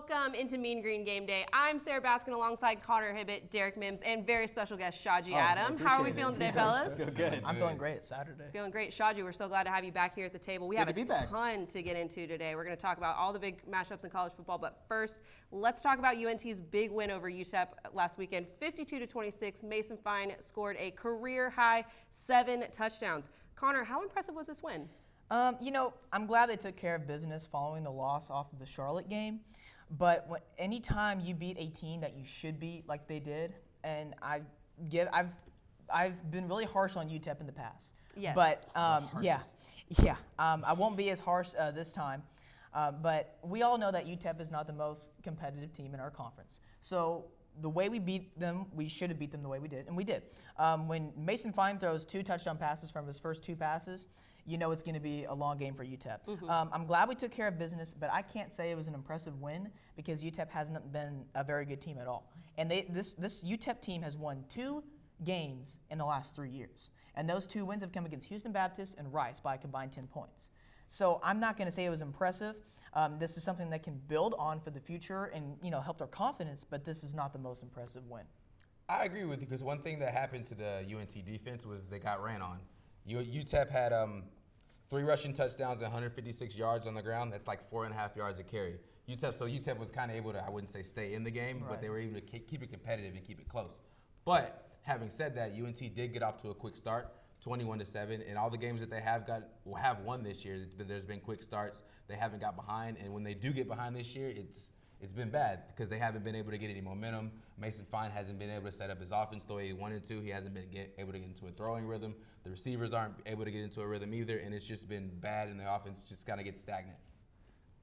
Welcome into Mean Green Game Day. I'm Sarah Baskin alongside Connor Hibbett, Dereke Mims, and very special guest Shahji Adam. How are we feeling today, fellas? Feel good. I'm feeling great. It's Saturday. Feeling great. Shahji, we're so glad to have you back here at the table. We have a ton to get into today. We're going to talk about all the big matchups in college football, but first, let's talk about UNT's big win over UTEP last weekend. 52-26, Mason Fine scored a career-high 7 touchdowns. Connor, how impressive was this win? I'm glad they took care of business following the loss off of the Charlotte game. But anytime you beat a team that you should beat like they did, and I've been really harsh on UTEP in the past. Yes. But I won't be as harsh this time. But we all know that UTEP is not the most competitive team in our conference. So the way we beat them, we should have beat them the way we did, and we did. When Mason Fine throws 2 touchdown passes from his first 2 passes, you know it's going to be a long game for UTEP. Mm-hmm. I'm glad we took care of business, but I can't say it was an impressive win because UTEP hasn't been a very good team at all. And this UTEP team has won 2 games in the last 3 years. And those 2 wins have come against Houston Baptist and Rice by a combined 10 points. So I'm not going to say it was impressive. This is something that can build on for the future and help their confidence, but this is not the most impressive win. I agree with you because one thing that happened to the UNT defense was they got ran on. UTEP had 3 rushing touchdowns and 156 yards on the ground. That's like 4.5 yards a carry. UTEP was kind of able to, I wouldn't say stay in the game, right, but they were able to keep it competitive and keep it close. But having said that, UNT did get off to a quick start, 21-7, and all the games that they have won this year. There's been quick starts. They haven't got behind, and when they do get behind this year, it's been bad because they haven't been able to get any momentum. Mason Fine hasn't been able to set up his offense the way he wanted to. He hasn't been able to get into a throwing rhythm. The receivers aren't able to get into a rhythm either, and it's just been bad, and the offense just kind of gets stagnant.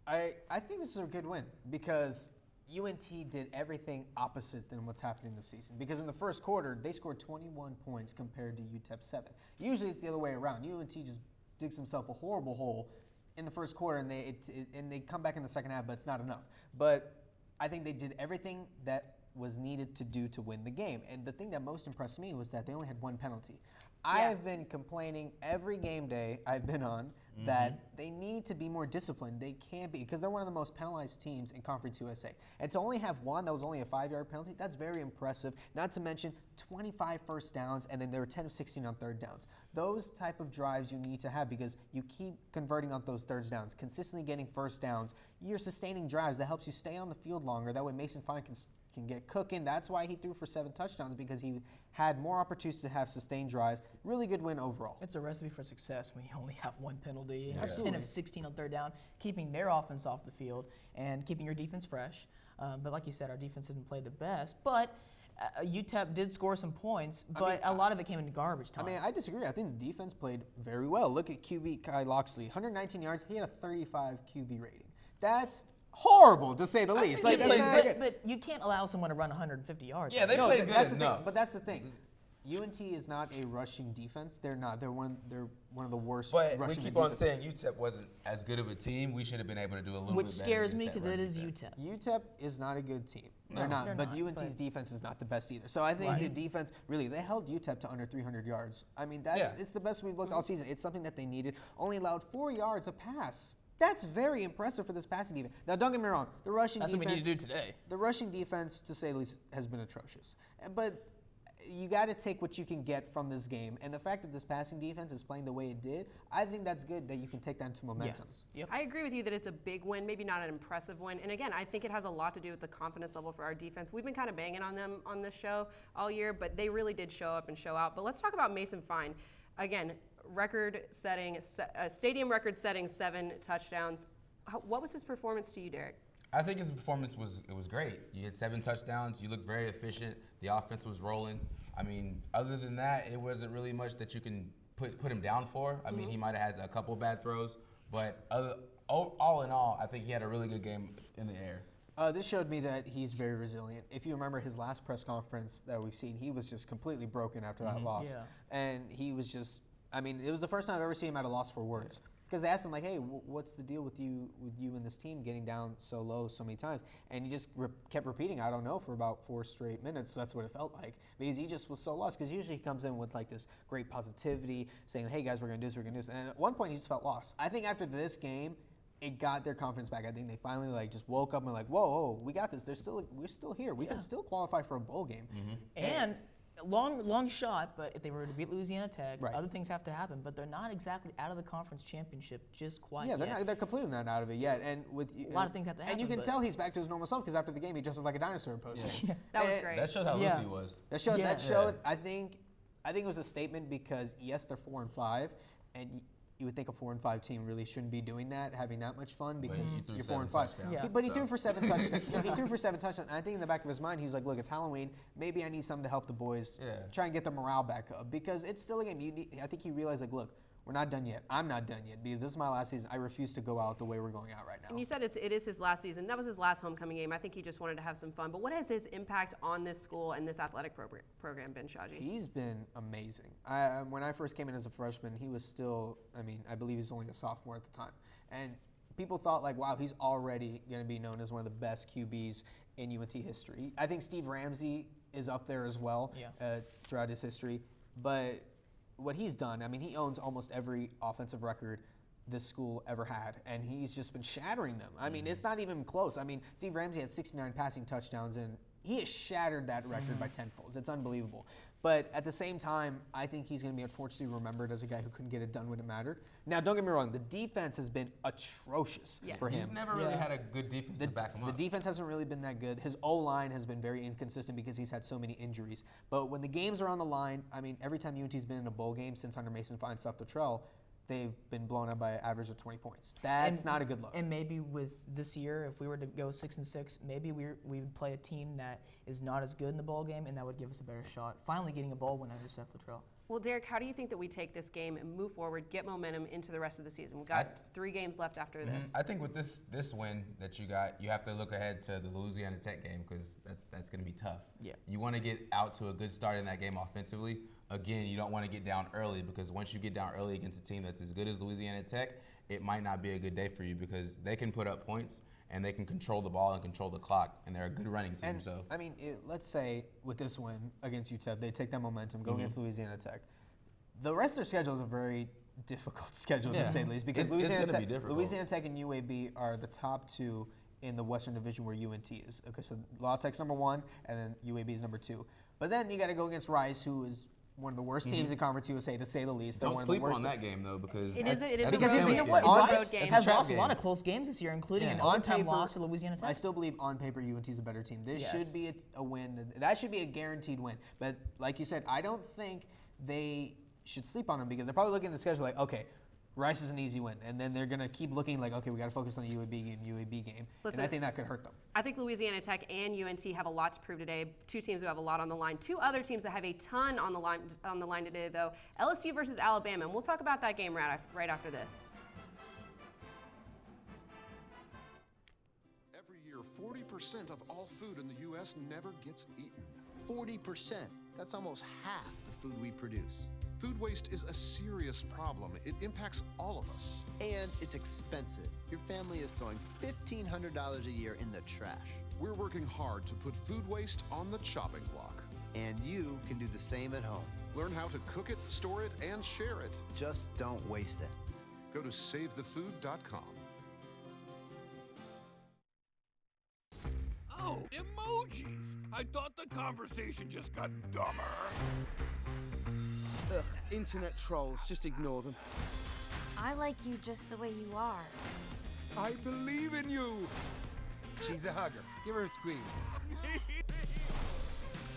I think this is a good win because UNT did everything opposite than what's happening this season. Because in the first quarter, they scored 21 points compared to UTEP 7. Usually it's the other way around. UNT just digs himself a horrible hole in the first quarter, and they come back in the second half, but it's not enough. But I think they did everything that was needed to do to win the game. And the thing that most impressed me was that they only had 1 penalty. I have been complaining every game day I've been on that they need to be more disciplined. They can't be, because they're one of the most penalized teams in Conference USA. And to only have 1 that was only a 5-yard penalty, that's very impressive. Not to mention 25 first downs, and then they were 10 of 16 on third downs. Those type of drives you need to have because you keep converting on those third downs, consistently getting first downs. You're sustaining drives that helps you stay on the field longer. That way Mason Fine can get cooking. That's why he threw for 7 touchdowns, because he had more opportunities to have sustained drives. Really good win overall. It's a recipe for success when you only have 1 penalty, Yeah. 10 of 16 on third down, keeping their offense off the field and keeping your defense fresh. But like you said, our defense didn't play the best. But UTEP did score some points, but a lot of it came in garbage time. I disagree. I think the defense played very well. Look at QB Kai Loxley, 119 yards. He had a 35 QB rating. That's horrible, to say the least. But you can't allow someone to run 150 yards. Yeah, they played good enough. But that's the thing. UNT is not a rushing defense. They're not. They're one of the worst But rushing we keep on defenses. saying UTEP wasn't as good of a team. We should have been able to do a little Which bit better. scares me against because that it is run defense. UTEP. UTEP is not a good team. No, they're not. they're But not, UNT's defense is not the best either. So I think the defense, really, they held UTEP to under 300 yards. It's the best we've looked all season. It's something that they needed. Only allowed 4 yards a pass. That's very impressive for this passing defense. Now, don't get me wrong. The rushing That's defense. what we need to do today. The rushing defense, to say the least, has been atrocious. But you got to take what you can get from this game. And the fact that this passing defense is playing the way it did, I think that's good that you can take that into momentum. Yes. Yep. I agree with you that it's a big win, maybe not an impressive win. And again, I think it has a lot to do with the confidence level for our defense. We've been kind of banging on them on this show all year, but they really did show up and show out. But let's talk about Mason Fine. Again, stadium record-setting 7 touchdowns. What was his performance to you, Derek? I think his performance was great. You had 7 touchdowns. You looked very efficient. The offense was rolling. Other than that, it wasn't really much that you can put him down for. He might have had a couple bad throws, but all in all, I think he had a really good game in the air. This showed me that he's very resilient. If you remember his last press conference that we've seen, he was just completely broken after that loss. Yeah. And he was just, it was the first time I've ever seen him at a loss for words. Because they asked him, like, hey, what's the deal with you and this team getting down so low so many times? And he just kept repeating, I don't know, for about 4 straight minutes. So that's what it felt like. Because he just was so lost. Because usually he comes in with, like, this great positivity, saying, hey, guys, we're going to do this, we're going to do this. And at one point, he just felt lost. I think after this game, it got their confidence back. I think they finally like just woke up and like, whoa, we got this. We're still here. We can still qualify for a bowl game. And long shot, but if they were to beat Louisiana Tech, Right. other things have to happen. But they're not exactly out of the conference championship just quite Yeah, yet. they're completely not out of it yet. And with A lot of things have to And you happen, can but- tell he's back to his normal self because after the game he just looked like a dinosaur in post. That was great. That shows how Yeah. loose he was. That showed. That Yes. showed. I think it was a statement because yes, they're 4-5, and you would think a 4-5 team really shouldn't be doing that, having that much fun because he threw you're 7 4-5. touchdowns. Yeah. But he So- threw for 7 touchdowns. He threw for 7 touchdowns. And I think in the back of his mind, he was like, "Look, it's Halloween. Maybe I need something to help the boys try and get the morale back up because it's still a game." I think he realized like, "Look, we're not done yet. I'm not done yet because this is my last season. I refuse to go out the way we're going out right now." And you said it is his last season. That was his last homecoming game. I think he just wanted to have some fun. But what is his impact on this school and this athletic program, Ben Shahji? He's been amazing. When I first came in as a freshman, he was still, I believe he's only a sophomore at the time. And people thought like, wow, he's already going to be known as one of the best QBs in UNT history. I think Steve Ramsey is up there as well throughout his history. But what he's done, he owns almost every offensive record this school ever had, and he's just been shattering them. It's not even close. Steve Ramsey had 69 passing touchdowns, and he has shattered that record by tenfolds. It's unbelievable. But at the same time, I think he's going to be unfortunately remembered as a guy who couldn't get it done when it mattered. Now, don't get me wrong, the defense has been atrocious for him. He's never really had a good defense to back him up. The defense hasn't really been that good. His O-line has been very inconsistent because he's had so many injuries. But when the games are on the line, every time UNT's been in a bowl game since Hunter Mason finds Seth Luttrell, they've been blown out by an average of 20 points. That's not a good look. And maybe with this year, if we were to go 6-6, maybe we would play a team that is not as good in the bowl game, and that would give us a better shot. Finally getting a bowl win under Seth Luttrell. Well, Derek, how do you think that we take this game and move forward, get momentum into the rest of the season? We've got 3 games left after this. I think with this win that you got, you have to look ahead to the Louisiana Tech game because that's going to be tough. Yeah. You want to get out to a good start in that game offensively. Again, you don't want to get down early because once you get down early against a team that's as good as Louisiana Tech, it might not be a good day for you because they can put up points and they can control the ball and control the clock, and they're a good running team. Let's say with this win against UTEP, they take that momentum, go against Louisiana Tech. The rest of their schedule is a very difficult schedule to say the least because Louisiana Tech and UAB are the top 2 in the Western Division where UNT is. Okay, so La Tech's number 1, and then UAB is number 2. But then you got to go against Rice, who is one of the worst teams in Conference USA, to say the least. Don't sleep on that game though because It is a Because road you know game. what? On Rice road game. has lost a lot of close games this year, including an On overtime paper, loss to Louisiana Tech. I still believe on paper UNT is a better team. This should be a win. That should be a guaranteed win. But like you said, I don't think they should sleep on them because they're probably looking at the schedule like, okay, Rice is an easy win. And then they're going to keep looking like, okay, we got to focus on the UAB game. Listen, and I think that could hurt them. I think Louisiana Tech and UNT have a lot to prove today. 2 teams who have a lot on the line. 2 other teams that have a ton on the line today, though. LSU versus Alabama, and we'll talk about that game right after this. Every year, 40% of all food in the U.S. never gets eaten. 40%. That's almost half the food we produce. Food waste is a serious problem. It impacts all of us. And it's expensive. Your family is throwing $1,500 a year in the trash. We're working hard to put food waste on the chopping block. And you can do the same at home. Learn how to cook it, store it, and share it. Just don't waste it. Go to SaveTheFood.com. Oh, emojis! I thought the conversation just got dumber. Ugh, internet trolls, just ignore them. I like you just the way you are. I believe in you! She's a hugger. Give her a squeeze.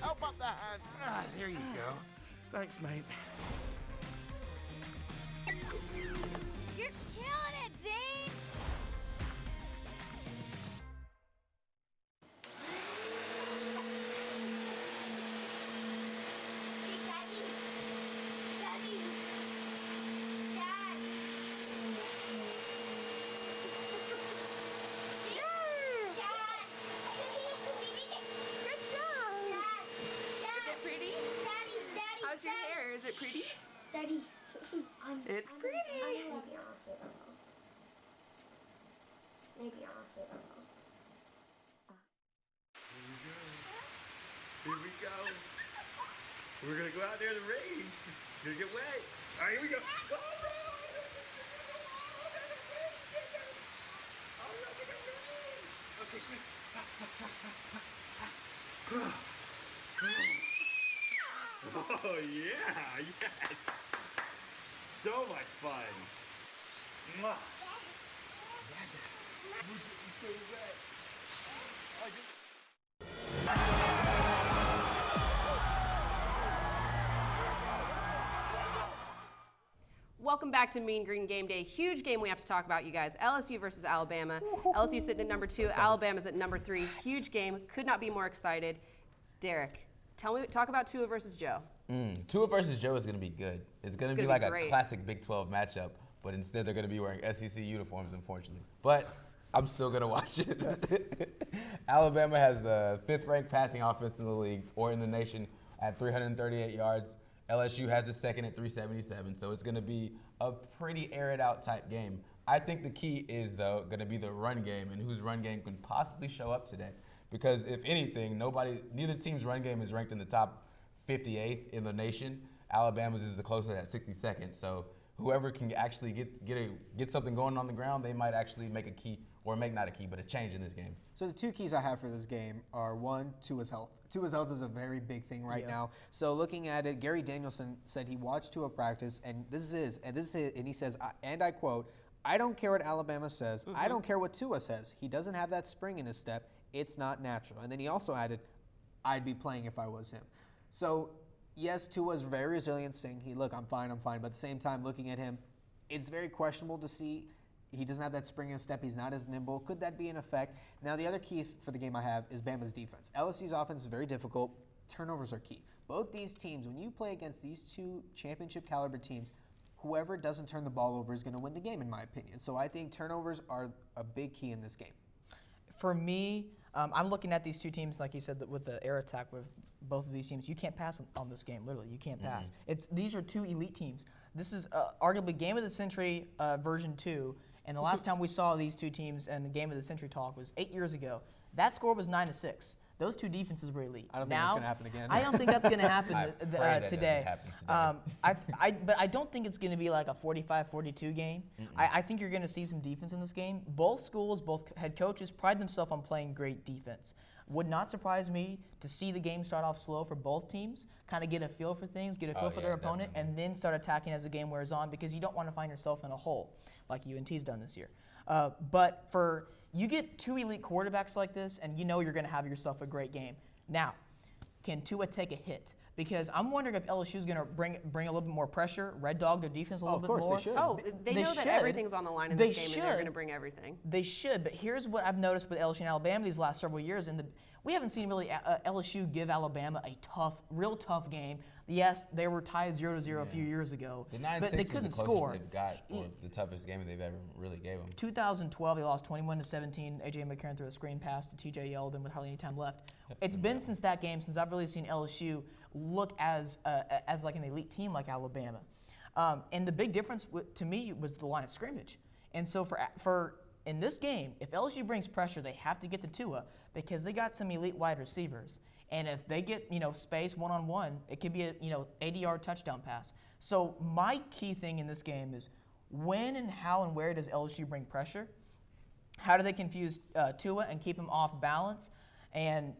Help up the hand. Ah, there you go. Thanks, mate. You're killing it, Zane! Hey, Daddy. Daddy. Dad. Dad. Good job. Dad. Is it pretty? Daddy. How's your hair? Is it pretty? Daddy. It's pretty. Maybe honestly, I don't know. Here we go. We're gonna go out there in the rain. Gonna get wet. All right, here we go. Okay, quick. Oh, yeah, yes. So much fun. Mwah. We're getting so wet. Welcome back to Mean Green Game Day. Huge game we have to talk about, you guys. LSU versus Alabama. LSU sitting at number 2. Alabama's at number 3. Huge game. Could not be more excited. Derek, talk about Tua versus Joe. Tua versus Joe is going to be good. It's going to be like a classic Big 12 matchup, but instead they're going to be wearing SEC uniforms, unfortunately. But I'm still going to watch it. Alabama has the 5th-ranked passing offense in the league, or in the nation, at 338 yards. LSU has the 2nd at 377, so it's going to be a pretty air-it-out type game. I think the key is, though, going to be the run game and whose run game can possibly show up today. Because if anything, neither team's run game is ranked in the top 58th in the nation. Alabama's is the closest at 62nd. So whoever can actually get something going on the ground, they might actually make a key, or make not a key, but a change in this game. So the 2 keys I have for this game are, 1, Tua's health. Tua's health is a very big thing right now. So looking at it, Gary Danielson said he watched Tua practice, and this is it, and he says, and I quote, "I don't care what Alabama says. I don't care what Tua says. He doesn't have that spring in his step. It's not natural." And then he also added, "I'd be playing if I was him." So yes, Tua's very resilient, saying, "Look, I'm fine. But at the same time, looking at him, it's very questionable to see. He doesn't have that spring in his step. He's not as nimble. Could that be an effect?" Now, the other key for the game I have is Bama's defense. LSU's offense is very difficult. Turnovers are key. Both these teams, when you play against these 2 championship caliber teams, whoever doesn't turn the ball over is going to win the game, in my opinion. So I think turnovers are a big key in this game. For me, I'm looking at these 2 teams, like you said, with the air attack with both of these teams. You can't pass on this game, literally. You can't pass. These are 2 elite teams. This is arguably Game of the Century version 2. And the last time we saw these 2 teams in the Game of the Century talk was 8 years ago. That score was 9-6. Those 2 defenses were elite. I don't think that's going to happen again. I don't think that's going to happen today. Happen today. But I don't think it's going to be like a 45-42 game. I think you're going to see some defense in this game. Both schools, both head coaches pride themselves on playing great defense. Would not surprise me to see the game start off slow for both teams, kind of get a feel for things, get a feel for their opponent, and then start attacking as the game wears on, because you don't want to find yourself in a hole like UNT's done this year. But you get 2 elite quarterbacks like this, and you know you're going to have yourself a great game. Now, can Tua take a hit? Because I'm wondering if LSU's going to bring a little bit more pressure, red dog their defense a little bit more. Of course they should. Oh, they know that everything's on the line in this game, and they're going to bring everything. They should, but here's what I've noticed with LSU and Alabama these last several years. We haven't seen really LSU give Alabama a real tough game. Yes, they were tied 0-0 a few years ago, The 9-6 but they couldn't was the score. closest they've got, or the toughest game they've ever really gave them. 2012, they lost 21-17. A.J. McCarron threw a screen pass to T.J. Yeldon with hardly any time left. It's been since that game since I've really seen LSU look as like an elite team like Alabama. And the big difference to me was the line of scrimmage. And so for in this game, if LSU brings pressure, they have to get to Tua because they got some elite wide receivers. And if they get space one-on-one, it could be a 80-yard touchdown pass. So my key thing in this game is when and how and where does LSU bring pressure? How do they confuse Tua and keep him off balance? And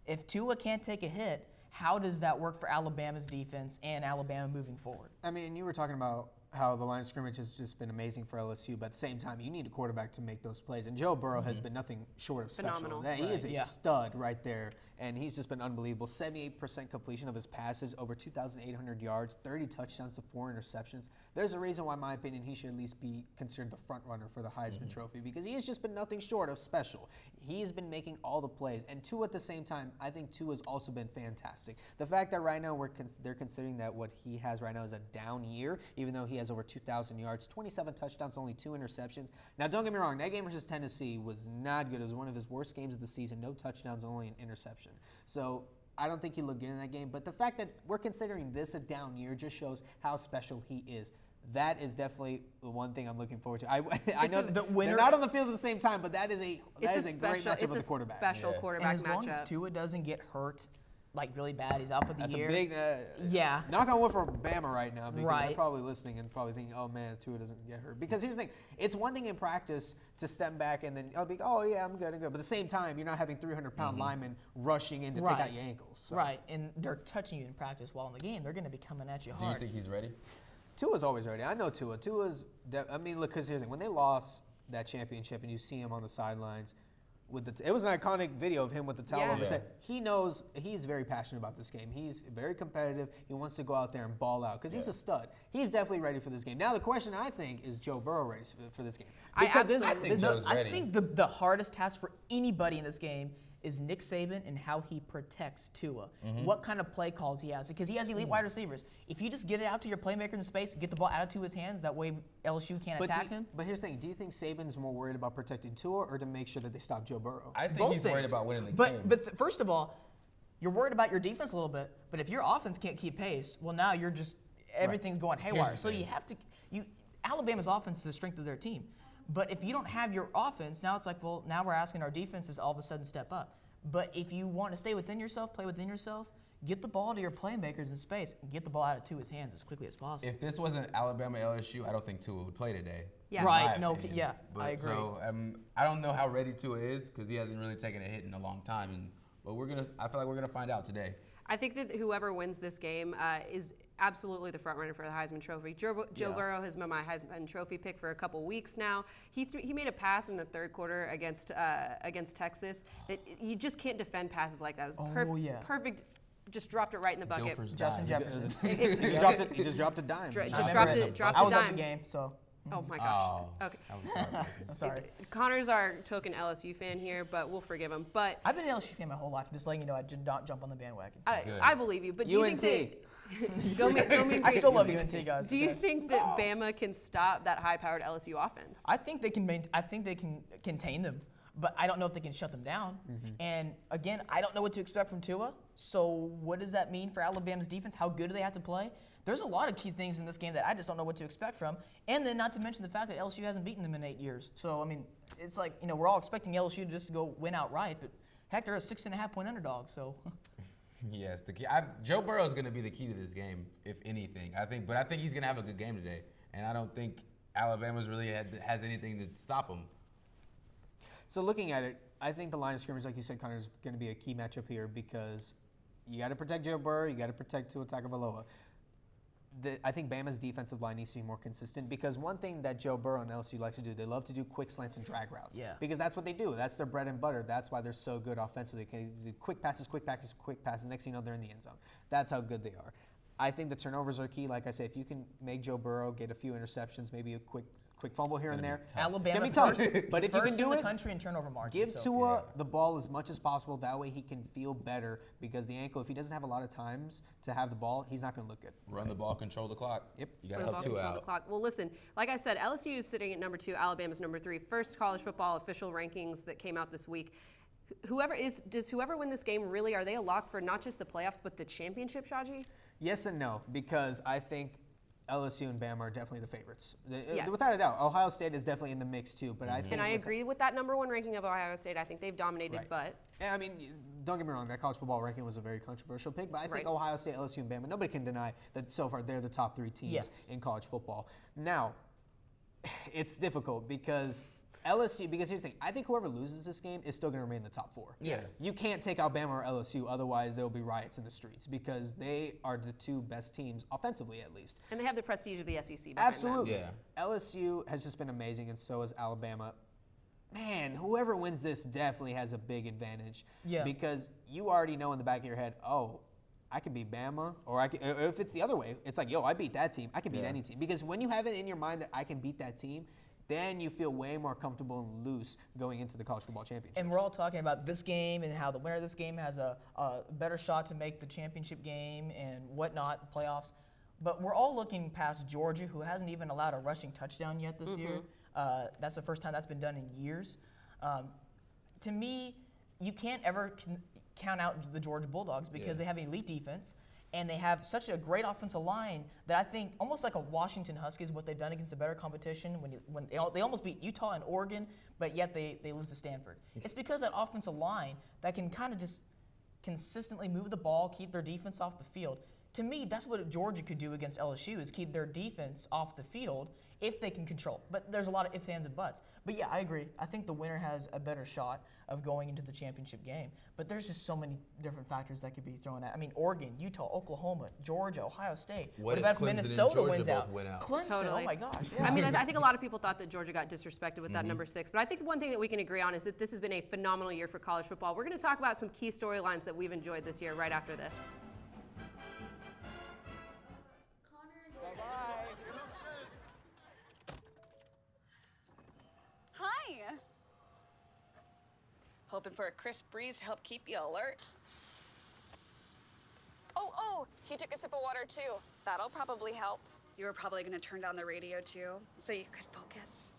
if Tua can't take a hit, how does that work for Alabama's defense and Alabama moving forward? I mean, you were talking about how the line of scrimmage has just been amazing for LSU, but at the same time, you need a quarterback to make those plays. And Joe Burrow has been nothing short of special. Phenomenal. He is a stud right there, and he's just been unbelievable. 78% completion of his passes, over 2,800 yards, 30 touchdowns to 4 interceptions. There's a reason why, in my opinion, he should at least be considered the front runner for the Heisman Trophy because he has just been nothing short of special. He has been making all the plays. And Tua, at the same time, I think Tua has also been fantastic. The fact that right now they're considering that what he has right now is a down year, even though he has over 2,000 yards, 27 touchdowns, only 2 interceptions. Now, don't get me wrong, that game versus Tennessee was not good. It was one of his worst games of the season. No touchdowns, only an interception. So I don't think he looked good in that game. But the fact that we're considering this a down year just shows how special he is. That is definitely the one thing I'm looking forward to. I know that they're not on the field at the same time, but that is a great matchup with the quarterback. Special quarterback and as long matchup. as Tua doesn't get hurt like really bad. He's out for the That's year. a big yeah. knock on wood for Bama right now because they're Right. probably listening and probably thinking, oh man, Tua doesn't get hurt. Because here's the thing, it's one thing in practice to step back and then I'll be, oh yeah, I'm good. But at the same time, you're not having 300-pound linemen rushing in to take out your ankles. So. Right, and they're touching you in practice while in the game. They're going to be coming at you Do hard. you think he's ready? Tua's always ready. I know Tua. I mean, look, because here's the thing, when they lost that championship and you see him on the sidelines, it was an iconic video of him with the towel over his head. He knows he's very passionate about this game. He's very competitive. He wants to go out there and ball out because he's a stud. He's definitely ready for this game. Now the question I think is Joe Burrow ready for this game? Because I think the hardest task for anybody in this game is Nick Saban and how he protects Tua. What kind of play calls he has, because he has elite wide receivers. If you just get it out to your playmakers in space, get the ball out of Tua's hands, that way LSU can't attack him. But here's the thing, do you think Saban's more worried about protecting Tua or to make sure that they stop Joe Burrow? I think Both he's things. worried about winning the game. But first of all, you're worried about your defense a little bit, but if your offense can't keep pace, well now you're just, everything's going haywire. So you have to, Alabama's offense is the strength of their team. But if you don't have your offense, now it's like, well, now we're asking our defenses all of a sudden step up. But if you want to stay within yourself, play within yourself, get the ball to your playmakers in space and get the ball out of Tua's hands as quickly as possible. If this wasn't Alabama LSU, I don't think Tua would play today. Yeah. Right. I agree. So I don't know how ready Tua is because he hasn't really taken a hit in a long time. But I feel like we're gonna find out today. I think that whoever wins this game is absolutely the front runner for the Heisman Trophy. Joe Burrow has been my Heisman Trophy pick for a couple weeks now. He made a pass in the third quarter against Texas. You just can't defend passes like that. It was perfect. Just dropped it right in the bucket. Justin Jefferson. He just dropped a dime. I was at the game, so. Oh my gosh. Okay. I'm sorry. Connor's our token LSU fan here, but we'll forgive him. But I've been an LSU fan my whole life. Just letting you know, I did not jump on the bandwagon. I believe you, but do you UNT. think that, I still love UNT, guys. Do you think that Bama can stop that high-powered LSU offense? I think they can. I think they can contain them, but I don't know if they can shut them down. And again, I don't know what to expect from Tua. So what does that mean for Alabama's defense? How good do they have to play? There's a lot of key things in this game that I just don't know what to expect from. And then not to mention the fact that LSU hasn't beaten them in 8 years. So, I mean, it's like, we're all expecting LSU just to go win outright, but heck, they're a 6.5-point underdog, so. Yes, Joe Burrow is going to be the key to this game, if anything. I think he's going to have a good game today, and I don't think Alabama's really has anything to stop him. So looking at it, I think the line of scrimmage, like you said, Connor, is going to be a key matchup here because you got to protect Joe Burrow, you got to protect Tua Tagovailoa. I think Bama's defensive line needs to be more consistent because one thing that Joe Burrow and LSU like to do, they love to do quick slants and drag routes. Yeah. Because that's what they do. That's their bread and butter. That's why they're so good offensively. They do quick passes. Next thing you know, they're in the end zone. That's how good they are. I think the turnovers are key. Like I said, if you can make Joe Burrow get a few interceptions, maybe a quick fumble here and there. Alabama it's going to be tough. But if you can do in it, the country in turnover margin. give Tua the ball as much as possible. That way he can feel better because the ankle, if he doesn't have a lot of times to have the ball, he's not going to look good. Run the ball, control the clock. Yep. You got to help Tua out. Well, listen, like I said, LSU is sitting at number 2, Alabama's number 3. First college football official rankings that came out this week. Does whoever win this game really, are they a lock for not just the playoffs but the championship, Shahji? Yes and no, because I think LSU and Bama are definitely the favorites. Yes. Without a doubt. Ohio State is definitely in the mix too, but I think. And I agree with that number 1 ranking of Ohio State. I think they've dominated, but. And I mean, don't get me wrong, that college football ranking was a very controversial pick, but I think Ohio State, LSU, and Bama, nobody can deny that so far they're the top 3 teams in college football. Now, it's difficult because LSU, because here's the thing, I think whoever loses this game is still going to remain in the top 4. Yes. You can't take out Bama or LSU, otherwise there will be riots in the streets because they are the 2 best teams, offensively at least. And they have the prestige of the SEC behind Absolutely. them. Yeah. LSU has just been amazing, and so has Alabama. Man, whoever wins this definitely has a big advantage. Yeah. Because you already know in the back of your head, oh, I can beat Bama, or if it's the other way, it's like, yo, I beat that team. I can beat any team. Because when you have it in your mind that I can beat that team, then you feel way more comfortable and loose going into the college football championship. And we're all talking about this game and how the winner of this game has a better shot to make the championship game and whatnot, the playoffs. But we're all looking past Georgia, who hasn't even allowed a rushing touchdown yet this year. That's the first time that's been done in years. To me, you can't ever count out the Georgia Bulldogs because they have an elite defense. And they have such a great offensive line that I think almost like a Washington Huskies, what they've done against a better competition when they almost beat Utah and Oregon, but yet they lose to Stanford. It's because that offensive line that can kind of just consistently move the ball, keep their defense off the field. To me, that's what Georgia could do against LSU, is keep their defense off the field if they can control. But there's a lot of ifs, ands, and buts. But yeah, I agree. I think the winner has a better shot of going into the championship game. But there's just so many different factors that could be thrown at. I mean, Oregon, Utah, Oklahoma, Georgia, Ohio State. What about if if Clemson Minnesota and Georgia wins both out? win out? Clemson, Totally. oh my gosh. Yeah. I mean, I think a lot of people thought that Georgia got disrespected with that number 6, but I think one thing that we can agree on is that this has been a phenomenal year for college football. We're going to talk about some key storylines that we've enjoyed this year right after this. Hi. Hoping for a crisp breeze to help keep you alert. Oh, he took a sip of water too. That'll probably help. You were probably gonna turn down the radio too, so you could focus,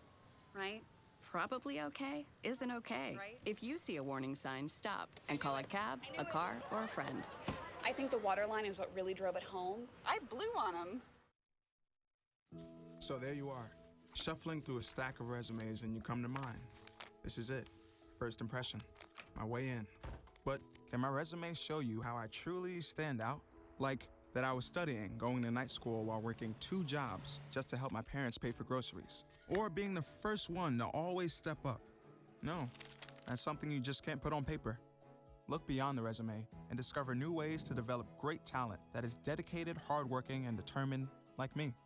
right? Probably okay isn't okay. Right? If you see a warning sign, stop and call a cab, a car, or a friend. I think the water line is what really drove it home. I blew on him. So there you are, shuffling through a stack of resumes, and you come to mine. This is it, first impression, my way in. But can my resume show you how I truly stand out? Like that I was studying, going to night school while working 2 jobs just to help my parents pay for groceries. Or being the first one to always step up. No, that's something you just can't put on paper. Look beyond the resume and discover new ways to develop great talent that is dedicated, hardworking, and determined like me.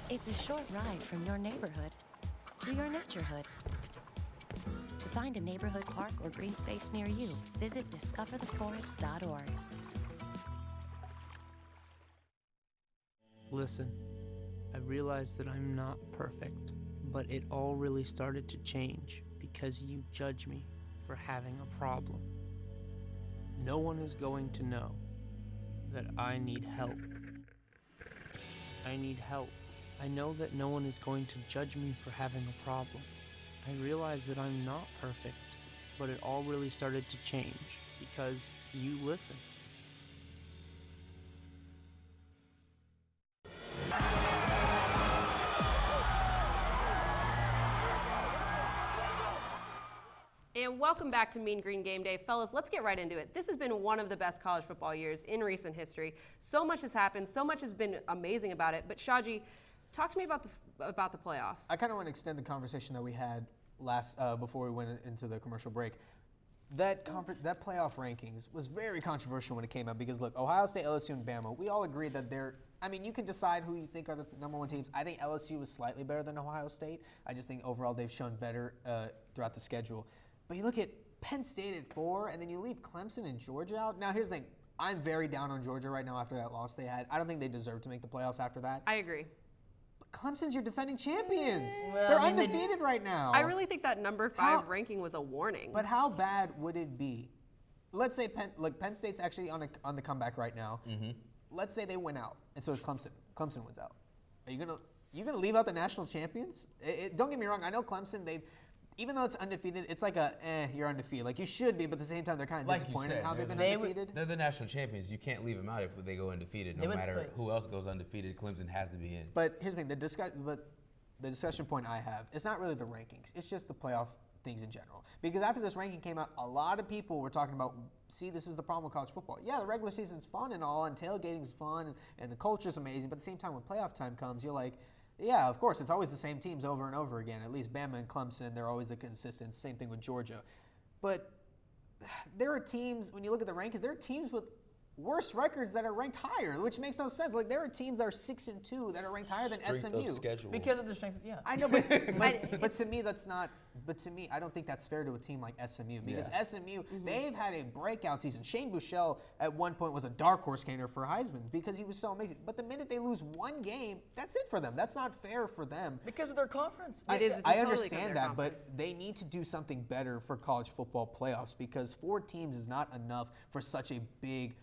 It's a short ride from your neighborhood to your naturehood. To find a neighborhood park or green space near you, visit discovertheforest.org. Listen, I realize that I'm not perfect, but it all really started to change because you judge me for having a problem. No one is going to know that I need help. I need help. I know that no one is going to judge me for having a problem. I realize that I'm not perfect, but it all really started to change because you listen. And welcome back to Mean Green Game Day. Fellas, let's get right into it. This has been one of the best college football years in recent history. So much has happened. So much has been amazing about it. But Shahji, talk to me about the playoffs. I kind of want to extend the conversation that we had before we went into the commercial break. That playoff rankings was very controversial when it came out because, look, Ohio State, LSU, and Bama, we all agreed that you can decide who you think are the number 1 teams. I think LSU was slightly better than Ohio State. I just think overall they've shown better throughout the schedule. But you look at Penn State at 4, and then you leave Clemson and Georgia out. Now, here's the thing. I'm very down on Georgia right now after that loss they had. I don't think they deserve to make the playoffs after that. I agree. But Clemson's your defending champions. They're undefeated right now. I really think that number 5 ranking was a warning. But how bad would it be? Let's say Penn State's actually on the comeback right now. Mm-hmm. Let's say they win out, and so is Clemson. Clemson wins out. Are you gonna leave out the national champions? Don't get me wrong. I know Clemson. Even though it's undefeated, it's like you're undefeated. Like you should be, but at the same time, they're kind of disappointed how they've been undefeated. They're the national champions. You can't leave them out if they go undefeated. No matter who else goes undefeated, Clemson has to be in. But here's the thing: the discussion point I have, it's not really the rankings. It's just the playoff things in general. Because after this ranking came out, a lot of people were talking about, see, this is the problem with college football. Yeah, the regular season's fun and all, and tailgating's fun, and the culture's amazing. But at the same time, when playoff time comes, you're like, yeah, of course, it's always the same teams over and over again. At least Bama and Clemson, they're always a consistent. Same thing with Georgia. But there are teams, when you look at the rankings, there are teams with worse records that are ranked higher, which makes no sense. Like there are teams that are 6-2 that are ranked higher than SMU. Of schedule. Because of their strength, yeah. I know, but to me that's not. But to me, I don't think that's fair to a team like SMU because SMU they've had a breakout season. Shane Buechele at one point was a dark horse candidate for Heisman because he was so amazing. But the minute they lose one game, that's it for them. That's not fair for them because of their conference. I understand that, but they need to do something better for college football playoffs because 4 teams is not enough for such a big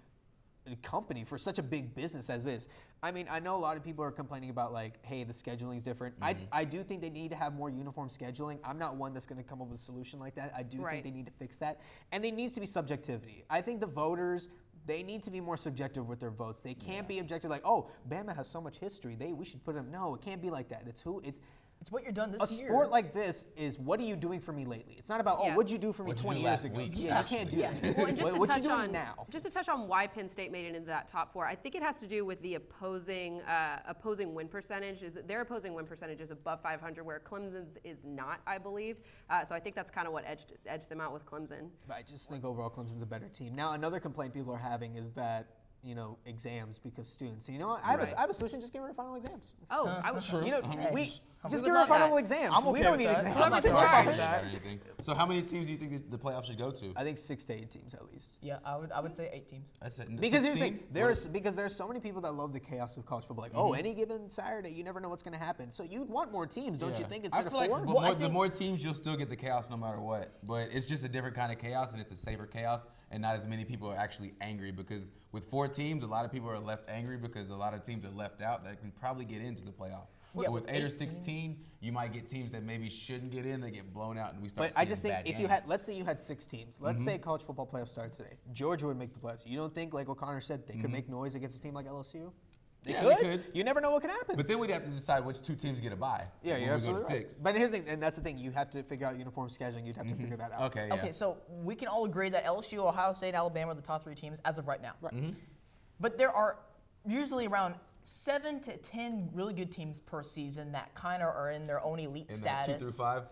company, for such a big business as this. I mean, I know a lot of people are complaining about like, hey, the scheduling is different. I do think they need to have more uniform scheduling. I'm not one that's going to come up with a solution like that. I do think they need to fix that. And there needs to be subjectivity. I think the voters, they need to be more subjective with their votes. They can't be objective like, oh, Bama has so much history. We should put them. No, it can't be like that. It's what you're done this year. A sport like this is, what are you doing for me lately? It's not about, what'd you do for me 20 years ago? Yeah, you can't do that. Well, and just what you doing now? Just to touch on why Penn State made it into that top 4, I think it has to do with the opposing win percentage. Their opposing win percentage is above 500, where Clemson's is not, I believe. So I think that's kind of what edged them out with Clemson. I just think overall Clemson's a better team. Now, another complaint people are having is that, exams because students. You know what? I have a solution. Just get rid of final exams. Oh, I was true. Just get rid of final exams. We don't need exams. So how many teams do you think the playoffs should go to? I think 6 to 8 teams at least. Yeah, I would say 8 teams. That's it. Because here's the thing, there's so many people that love the chaos of college football. Like, any given Saturday, you never know what's going to happen. So you'd want more teams, don't you think? Instead of 4. Like the more teams, you'll still get the chaos no matter what. But it's just a different kind of chaos, and it's a safer chaos, and not as many people are actually angry. Because with 4 teams, a lot of people are left angry because a lot of teams are left out that can probably get into the playoff. Yeah, with 8 or 16, you might get teams that maybe shouldn't get in. They get blown out, and we start. But I just think if you had, let's say you had 6 teams. Let's say college football playoffs started today. Georgia would make the playoffs. You don't think, like what Connor said, they could make noise against a team like LSU? They could. You never know what could happen. But then we'd have to decide which 2 teams get a bye. Yeah, you're absolutely right. 6. But here's the thing, and that's the thing. You have to figure out uniform scheduling. You'd have to figure that out. Okay. Yeah. Okay, so we can all agree that LSU, Ohio State, Alabama are the top 3 teams as of right now. Right. But there are usually around 7 to 10 really good teams per season that kind of are in their own elite status. 2 through 5.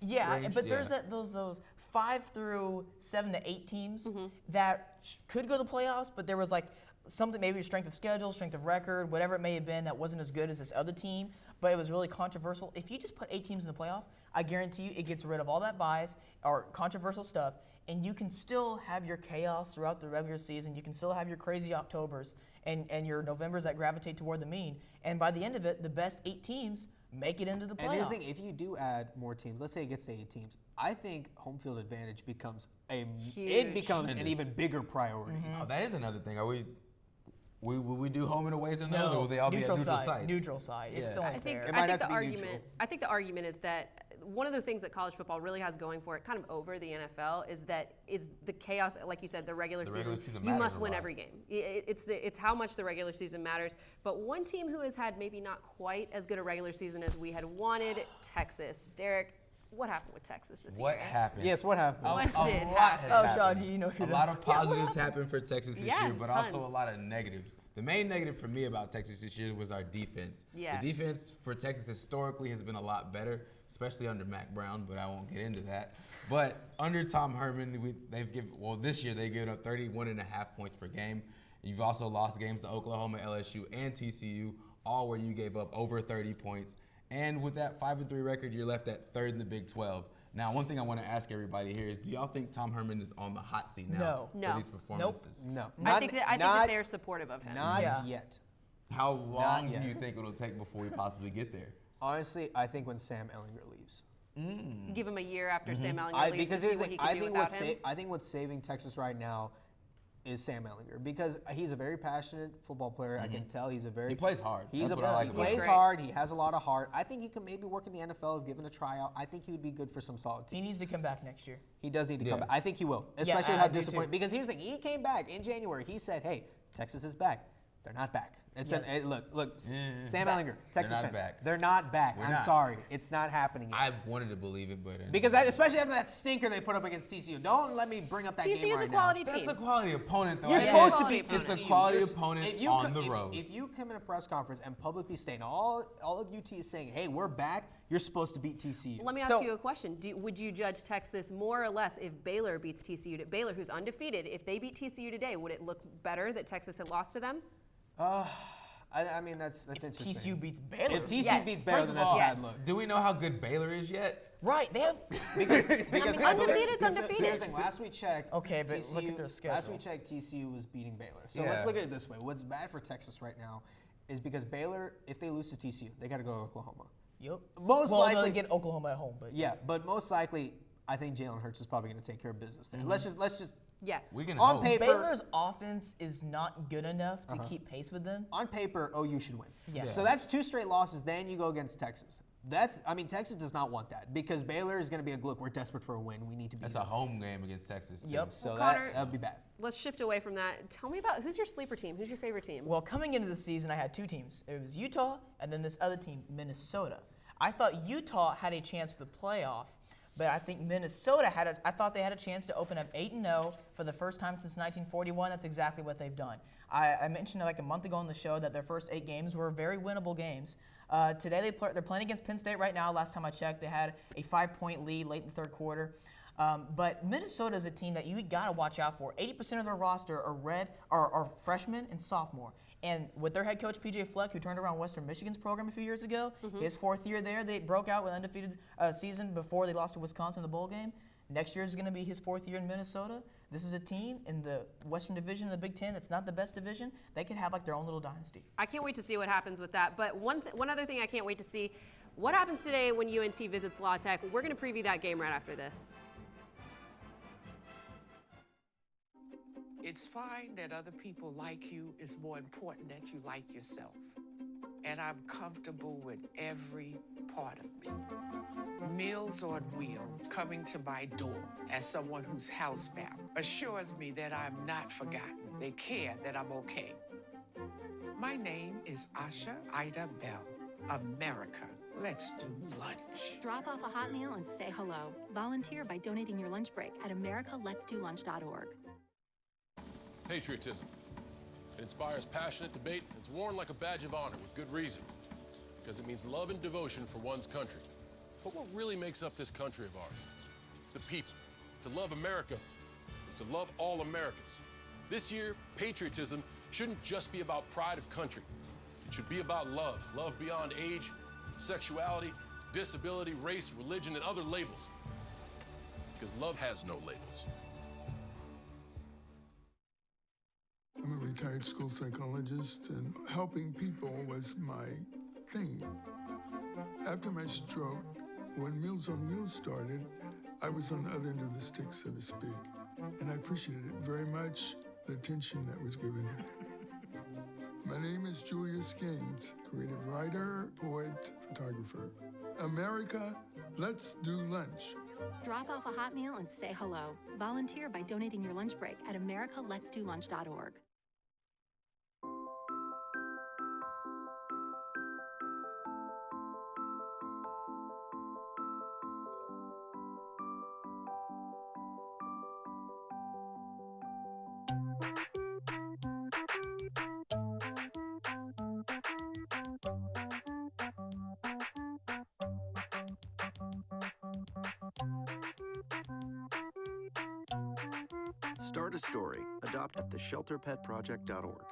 Yeah, range? but there's those 5 through 7 to 8 teams that could go to the playoffs, but there was like something, maybe strength of schedule, strength of record, whatever it may have been, that wasn't as good as this other team, but it was really controversial. If you just put 8 teams in the playoff, I guarantee you it gets rid of all that bias or controversial stuff, and you can still have your chaos throughout the regular season. You can still have your crazy Octobers and your Novembers that gravitate toward the mean. And by the end of it, the best 8 teams make it into the playoff. And here's the thing, if you do add more teams, let's say it gets to 8 teams, I think home field advantage becomes an even bigger priority. Oh, that is another thing. Are we do home and aways in those, or will they all be at neutral sites? Neutral site. It's so unfair. I think the argument is that one of the things that college football really has going for it, kind of over the NFL, is the chaos. Like you said, the regular season you must win every game. It's how much the regular season matters. But one team who has had maybe not quite as good a regular season as we had wanted, Texas. Derek, what happened with Texas this year? What happened? Yes, what happened? What did happen? Oh, Shahji, you know a lot of positives happened for Texas this year, but tons. also a lot of negatives. The main negative for me about Texas this year was our defense. Yeah. The defense for Texas historically has been a lot better, especially under Mac Brown, but I won't get into that. But under Tom Herman, this year they've given up 31.5 points per game. You've also lost games to Oklahoma, LSU, and TCU, all where you gave up over 30 points. And with that 5-3 record, you're left at 3rd in the Big 12. Now, one thing I want to ask everybody here is, do y'all think Tom Herman is on the hot seat now for these performances? No. I think that they're supportive of him. Not yet. How long do you think it'll take before we possibly get there? Honestly, I think when Sam Ehlinger leaves. Give him a year after Sam Ehlinger leaves to see what he can do without him. I think what's saving Texas right now is Sam Ehlinger, because he's a very passionate football player. I can tell he plays hard. He plays hard. He has a lot of heart. I think he can maybe work in the NFL if given a tryout. I think he would be good for some solid teams. He needs to come back next year. He does need to come back. I think he will, especially how disappointing. Because here's the thing: he came back in January. He said, "Hey, Texas is back." They're not back. Look, Sam Ehlinger, Texas fan. They're not back. I'm sorry, it's not happening yet. I wanted to believe it, but because especially after that stinker they put up against TCU. Don't let me bring up that game right now. TCU's a quality team. That's a quality opponent, though. You're supposed to beat TCU. It's a quality opponent on the road. If you come in a press conference and publicly state, all of UT is saying, "Hey, we're back," you're supposed to beat TCU. Let me ask you a question. Would you judge Texas more or less if Baylor beats TCU? Baylor, who's undefeated, if they beat TCU today, would it look better that Texas had lost to them? I mean, that's interesting. TCU beats Baylor. If TCU beats Baylor, then that's a bad look. Do we know how good Baylor is yet? Right, they have because undefeated's undefeated. Here's the thing. Last we checked, okay, but look at their schedule. Last we checked, TCU was beating Baylor. So let's look at it this way. What's bad for Texas right now is because Baylor, if they lose to TCU, they got to go to Oklahoma. Yep. Most likely they get Oklahoma at home, but but most likely, I think Jalen Hurts is probably going to take care of business there. Let's just Yeah. We can on hope. paper, Baylor's offense is not good enough to keep pace with them. On paper, OU should win. Yeah. So that's 2 straight losses. Then you go against Texas. Texas does not want that because Baylor is going to be look, we're desperate for a win. We need to be. That's a home game against Texas, too. Yep. So Connor, that would be bad. Let's shift away from that. Tell me about who's your sleeper team? Who's your favorite team? Well, coming into the season, I had 2 teams. It was Utah and then this other team, Minnesota. I thought Utah had a chance for the playoff, but I think Minnesota I thought they had a chance to open up 8-0 for the first time since 1941. That's exactly what they've done. I mentioned like a month ago on the show that their first 8 games were very winnable games. Today they're playing against Penn State right now. Last time I checked, they had a 5-point lead late in the 3rd quarter. But Minnesota is a team that you got to watch out for. 80% of their roster are freshmen and sophomore. And with their head coach, P.J. Fleck, who turned around Western Michigan's program a few years ago, his 4th year there, they broke out with an undefeated season before they lost to Wisconsin in the bowl game. Next year is going to be his 4th year in Minnesota. This is a team in the Western Division of the Big Ten that's not the best division. They could have like their own little dynasty. I can't wait to see what happens with that. But one other thing I can't wait to see, what happens today when UNT visits La Tech? We're going to preview that game right after this. It's fine that other people like you. It's more important that you like yourself. And I'm comfortable with every part of me. Meals on Wheels coming to my door as someone who's housebound assures me that I'm not forgotten. They care that I'm okay. My name is Asha Ida Bell. America, let's do lunch. Drop off a hot meal and say hello. Volunteer by donating your lunch break at americaletsdolunch.org. Patriotism. It inspires passionate debate and it's worn like a badge of honor with good reason. Because it means love and devotion for one's country. But what really makes up this country of ours? It's the people. To love America is to love all Americans. This year, patriotism shouldn't just be about pride of country. It should be about love. Love beyond age, sexuality, disability, race, religion, and other labels. Because love has no labels. I'm a retired school psychologist, and helping people was my thing. After my stroke, when Meals on Wheels started, I was on the other end of the stick, so to speak. And I appreciated it very much, the attention that was given. My name is Julius Gaines, creative writer, poet, photographer. America, let's do lunch. Drop off a hot meal and say hello. Volunteer by donating your lunch break at americaletsdolunch.org. Start a story. Adopt at theshelterpetproject.org.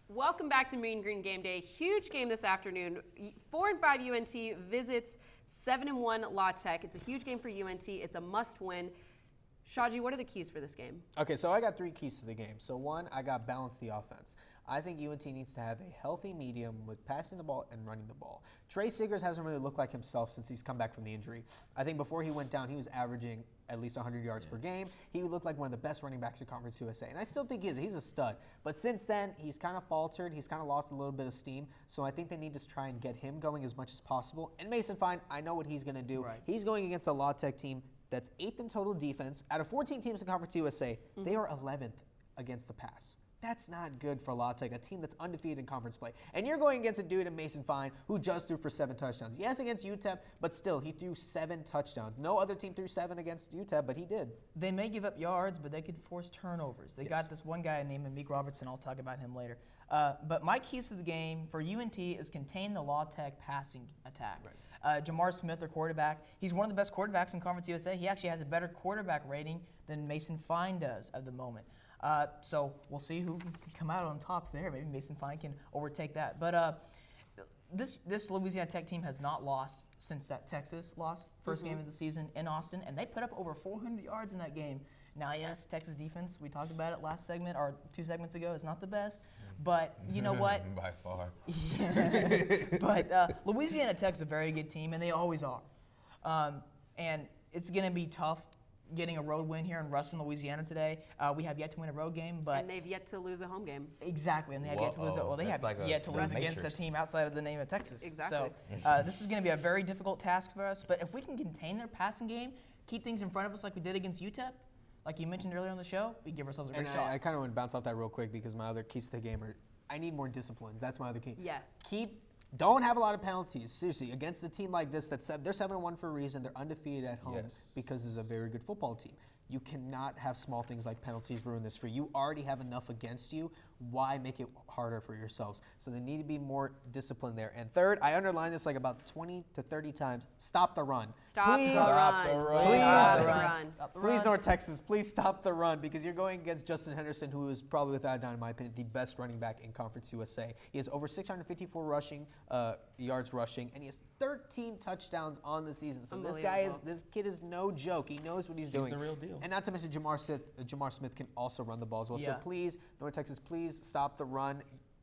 Welcome back to Mean Green Game Day. Huge game this afternoon. 4-5 UNT visits 7-1 La Tech. It's a huge game for UNT. It's a must-win. Shahji, what are the keys for this game? Okay, so I got 3 keys to the game. So 1, I got balance the offense. I think UNT needs to have a healthy medium with passing the ball and running the ball. Trey Siggers hasn't really looked like himself since he's come back from the injury. I think before he went down, he was averaging at least 100 yards per game. He looked like one of the best running backs in Conference USA, and I still think he is. He's a stud. But since then, he's kind of faltered. He's kind of lost a little bit of steam. So I think they need to try and get him going as much as possible. And Mason Fine, I know what he's going to do. Right. He's going against a La Tech team that's 8th in total defense. Out of 14 teams in Conference USA, they are 11th against the pass. That's not good for La Tech, a team that's undefeated in conference play. And you're going against a dude in Mason Fine who just threw for 7 touchdowns. Yes, against UTEP, but still, he threw 7 touchdowns. No other team threw 7 against UTEP, but he did. They may give up yards, but they could force turnovers. They got this one guy named Meek Robertson. I'll talk about him later. But my keys to the game for UNT is contain the La Tech passing attack. Right. Jamar Smith, their quarterback, he's one of the best quarterbacks in Conference USA. He actually has a better quarterback rating than Mason Fine does at the moment. So we'll see who can come out on top there. Maybe Mason Fine can overtake that. But this Louisiana Tech team has not lost since that Texas lost first game of the season in Austin, and they put up over 400 yards in that game. Now, yes, Texas defense, we talked about it last segment or 2 segments ago, is not the best. But you know what? By far. Yeah. But Louisiana Tech's a very good team, and they always are. And it's going to be tough getting a road win here in Ruston, Louisiana today. We have yet to win a road game, but and they've yet to lose a home game. Exactly, and they have yet to lose. Well, they have yet to lose against a team outside of the name of Texas. Exactly. So this is going to be a very difficult task for us. But if we can contain their passing game, keep things in front of us like we did against UTEP, like you mentioned earlier on the show, we give ourselves a great shot. I kind of want to bounce off that real quick because my other keys to the game are I need more discipline. That's my other key. Yeah. Don't have a lot of penalties. Seriously, against a team like this, they're 7-1 for a reason. They're undefeated at home because it's a very good football team. You cannot have small things like penalties ruin this for you. You already have enough against you. Why make it harder for yourselves? So there need to be more discipline there. And third, I underline this like about 20 to 30 times. Stop the run. Stop the run. Please, North Texas, please stop the run because you're going against Justin Henderson, who is probably, without a doubt, in my opinion, the best running back in Conference USA. He has over 654 yards rushing, and he has 13 touchdowns on the season. So this kid is no joke. He knows what he's doing. He's the real deal. And not to mention Jamar Smith can also run the ball as well. Yeah. So please, North Texas, please stop the run.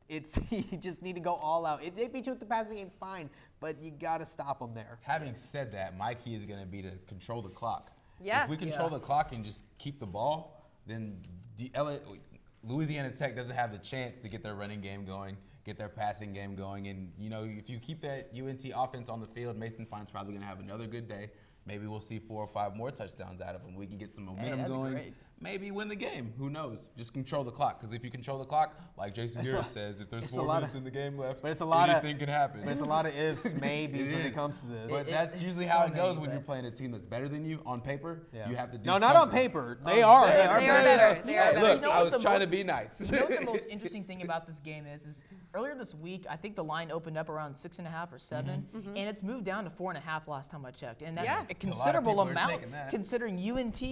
You just need to go all out. If they beat you with the passing game, fine, but you got to stop them there. Having said that, my key is going to be to control the clock. Yeah. If we control the clock and just keep the ball, then Louisiana Tech doesn't have the chance to get their running game going, get their passing game going. And, if you keep that UNT offense on the field, Mason Fine's probably going to have another good day. Maybe we'll see 4 or 5 more touchdowns out of him. We can get some momentum going. Maybe win the game. Who knows? Just control the clock. Because if you control the clock, like Jason Garrett says, if there's 4 minutes in the game left, anything can happen. But it's a lot of ifs, maybes when it comes to this. But that's usually how it goes when you're playing a team that's better than you on paper. Yeah. You have to do No, something. not on paper. They are better. Look, I was trying to be nice. You know what the most interesting thing about this game is earlier this week, I think the line opened up around 6.5 or 7, and it's moved down to 4.5 last time I checked. And that's a considerable amount considering UNT,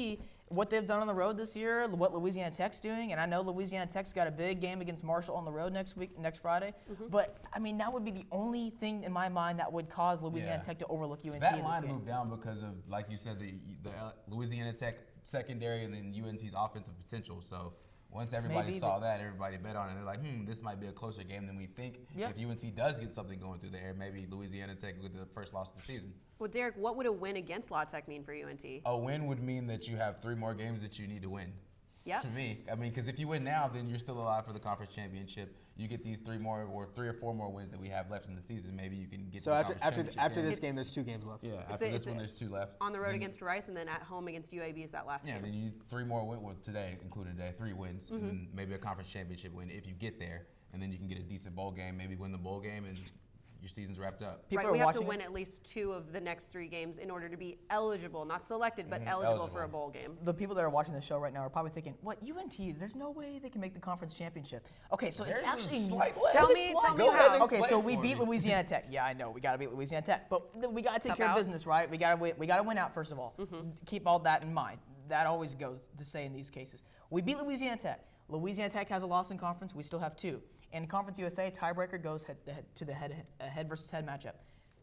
what they've done on the road this year, what Louisiana Tech's doing, and I know Louisiana Tech's got a big game against Marshall on the road next Friday. But I mean, that would be the only thing in my mind that would cause Louisiana Tech to overlook UNT. That line moved down because of, like you said, the Louisiana Tech secondary and then UNT's offensive potential. So once everybody saw that, everybody bet on it. They're like, this might be a closer game than we think. If UNT does get something going through the air, maybe Louisiana Tech with the first loss of the season. Well, Derek, what would a win against La Tech mean for UNT? A win would mean that you have 3 more games that you need to win. Yeah. For me, I mean, because if you win now, then you're still alive for the conference championship. You get these 3 or 4 more wins that we have left in the season. Maybe you can get. So after this game, there's 2 games left. Yeah. After this one, there's 2 left. On the road against Rice, and then at home against UAB is that last game. Yeah. Then you need 3 more wins. Well, today included today, 3 wins, and then maybe a conference championship win if you get there, and then you can get a decent bowl game, maybe win the bowl game, and your season's wrapped up. Right, we have to win at least 2 of the next 3 games in order to be eligible, not selected, but eligible for a bowl game. The people that are watching the show right now are probably thinking, what, UNTs, there's no way they can make the conference championship. Okay, so it's actually Tell me how. Okay, so we beat Louisiana Tech. Yeah, I know, we got to beat Louisiana Tech, but we got to take care of business, right? We got to win out first of all. Keep all that in mind. That always goes to say in these cases. We beat Louisiana Tech. Louisiana Tech has a loss in conference. We still have 2. In Conference USA, tiebreaker goes to the head versus head matchup.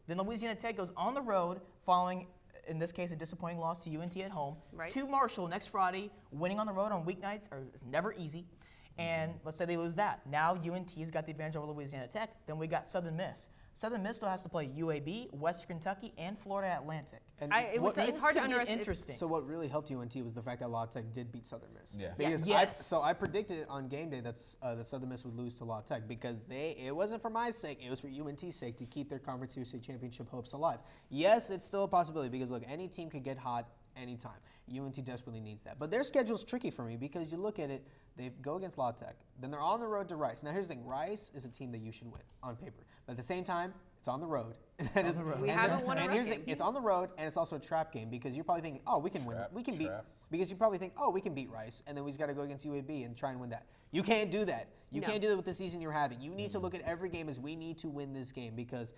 Then Louisiana Tech goes on the road following, in this case, a disappointing loss to UNT at home. Right. To Marshall next Friday. Winning on the road on weeknights is never easy. And let's say they lose that. Now UNT's got the advantage over Louisiana Tech. Then we got Southern Miss. Southern Miss still has to play UAB, Western Kentucky, and Florida Atlantic. And it's hard to underestimate. Interesting. So what really helped UNT was the fact that La Tech did beat Southern Miss. Yeah. Because I predicted on game day that Southern Miss would lose to La Tech because it wasn't for my sake, it was for UNT's sake to keep their Conference USA championship hopes alive. Yes, it's still a possibility because look, any team could get hot anytime. UNT desperately needs that. But their schedule's tricky for me because you look at it, they go against La Tech, then they're on the road to Rice. Now here's the thing, Rice is a team that you should win on paper. But at the same time, it's on the road. We haven't won a road game. It's on the road, and it's also a trap game because you're probably thinking, we can win. We can beat. Because you probably think, we can beat Rice, and then we just got to go against UAB and try and win that. You can't do that. You can't do that with the season you're having. You need to look at every game as we need to win this game because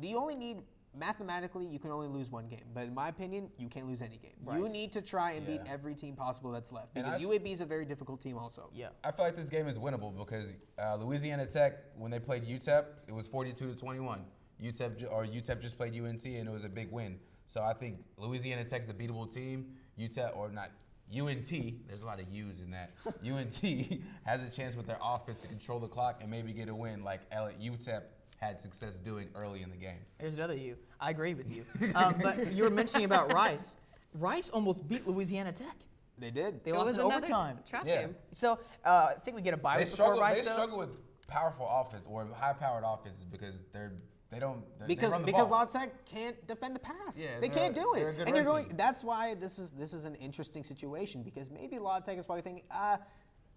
you only need. Mathematically, you can only lose 1 game, but in my opinion, you can't lose any game. Right. You need to try and beat every team possible that's left because UAB is a very difficult team also. Yeah, I feel like this game is winnable because Louisiana Tech, when they played UTEP, it was 42-21. UTEP just played UNT and it was a big win. So I think Louisiana Tech's a beatable team. UTEP or not. UNT, there's a lot of U's in that. UNT has a chance with their offense to control the clock and maybe get a win like UTEP had success doing early in the game. Here's another U. I agree with you. But you were mentioning about Rice. Rice almost beat Louisiana Tech. They did. They lost in overtime. Trap game. So I think we get a bye week before Rice. They struggle with powerful offense or high-powered offenses because they run the because ball. La Tech can't defend the pass. Yeah, they can't do it. They're a good And you're run going. team. That's why this is an interesting situation because maybe La Tech is probably thinking,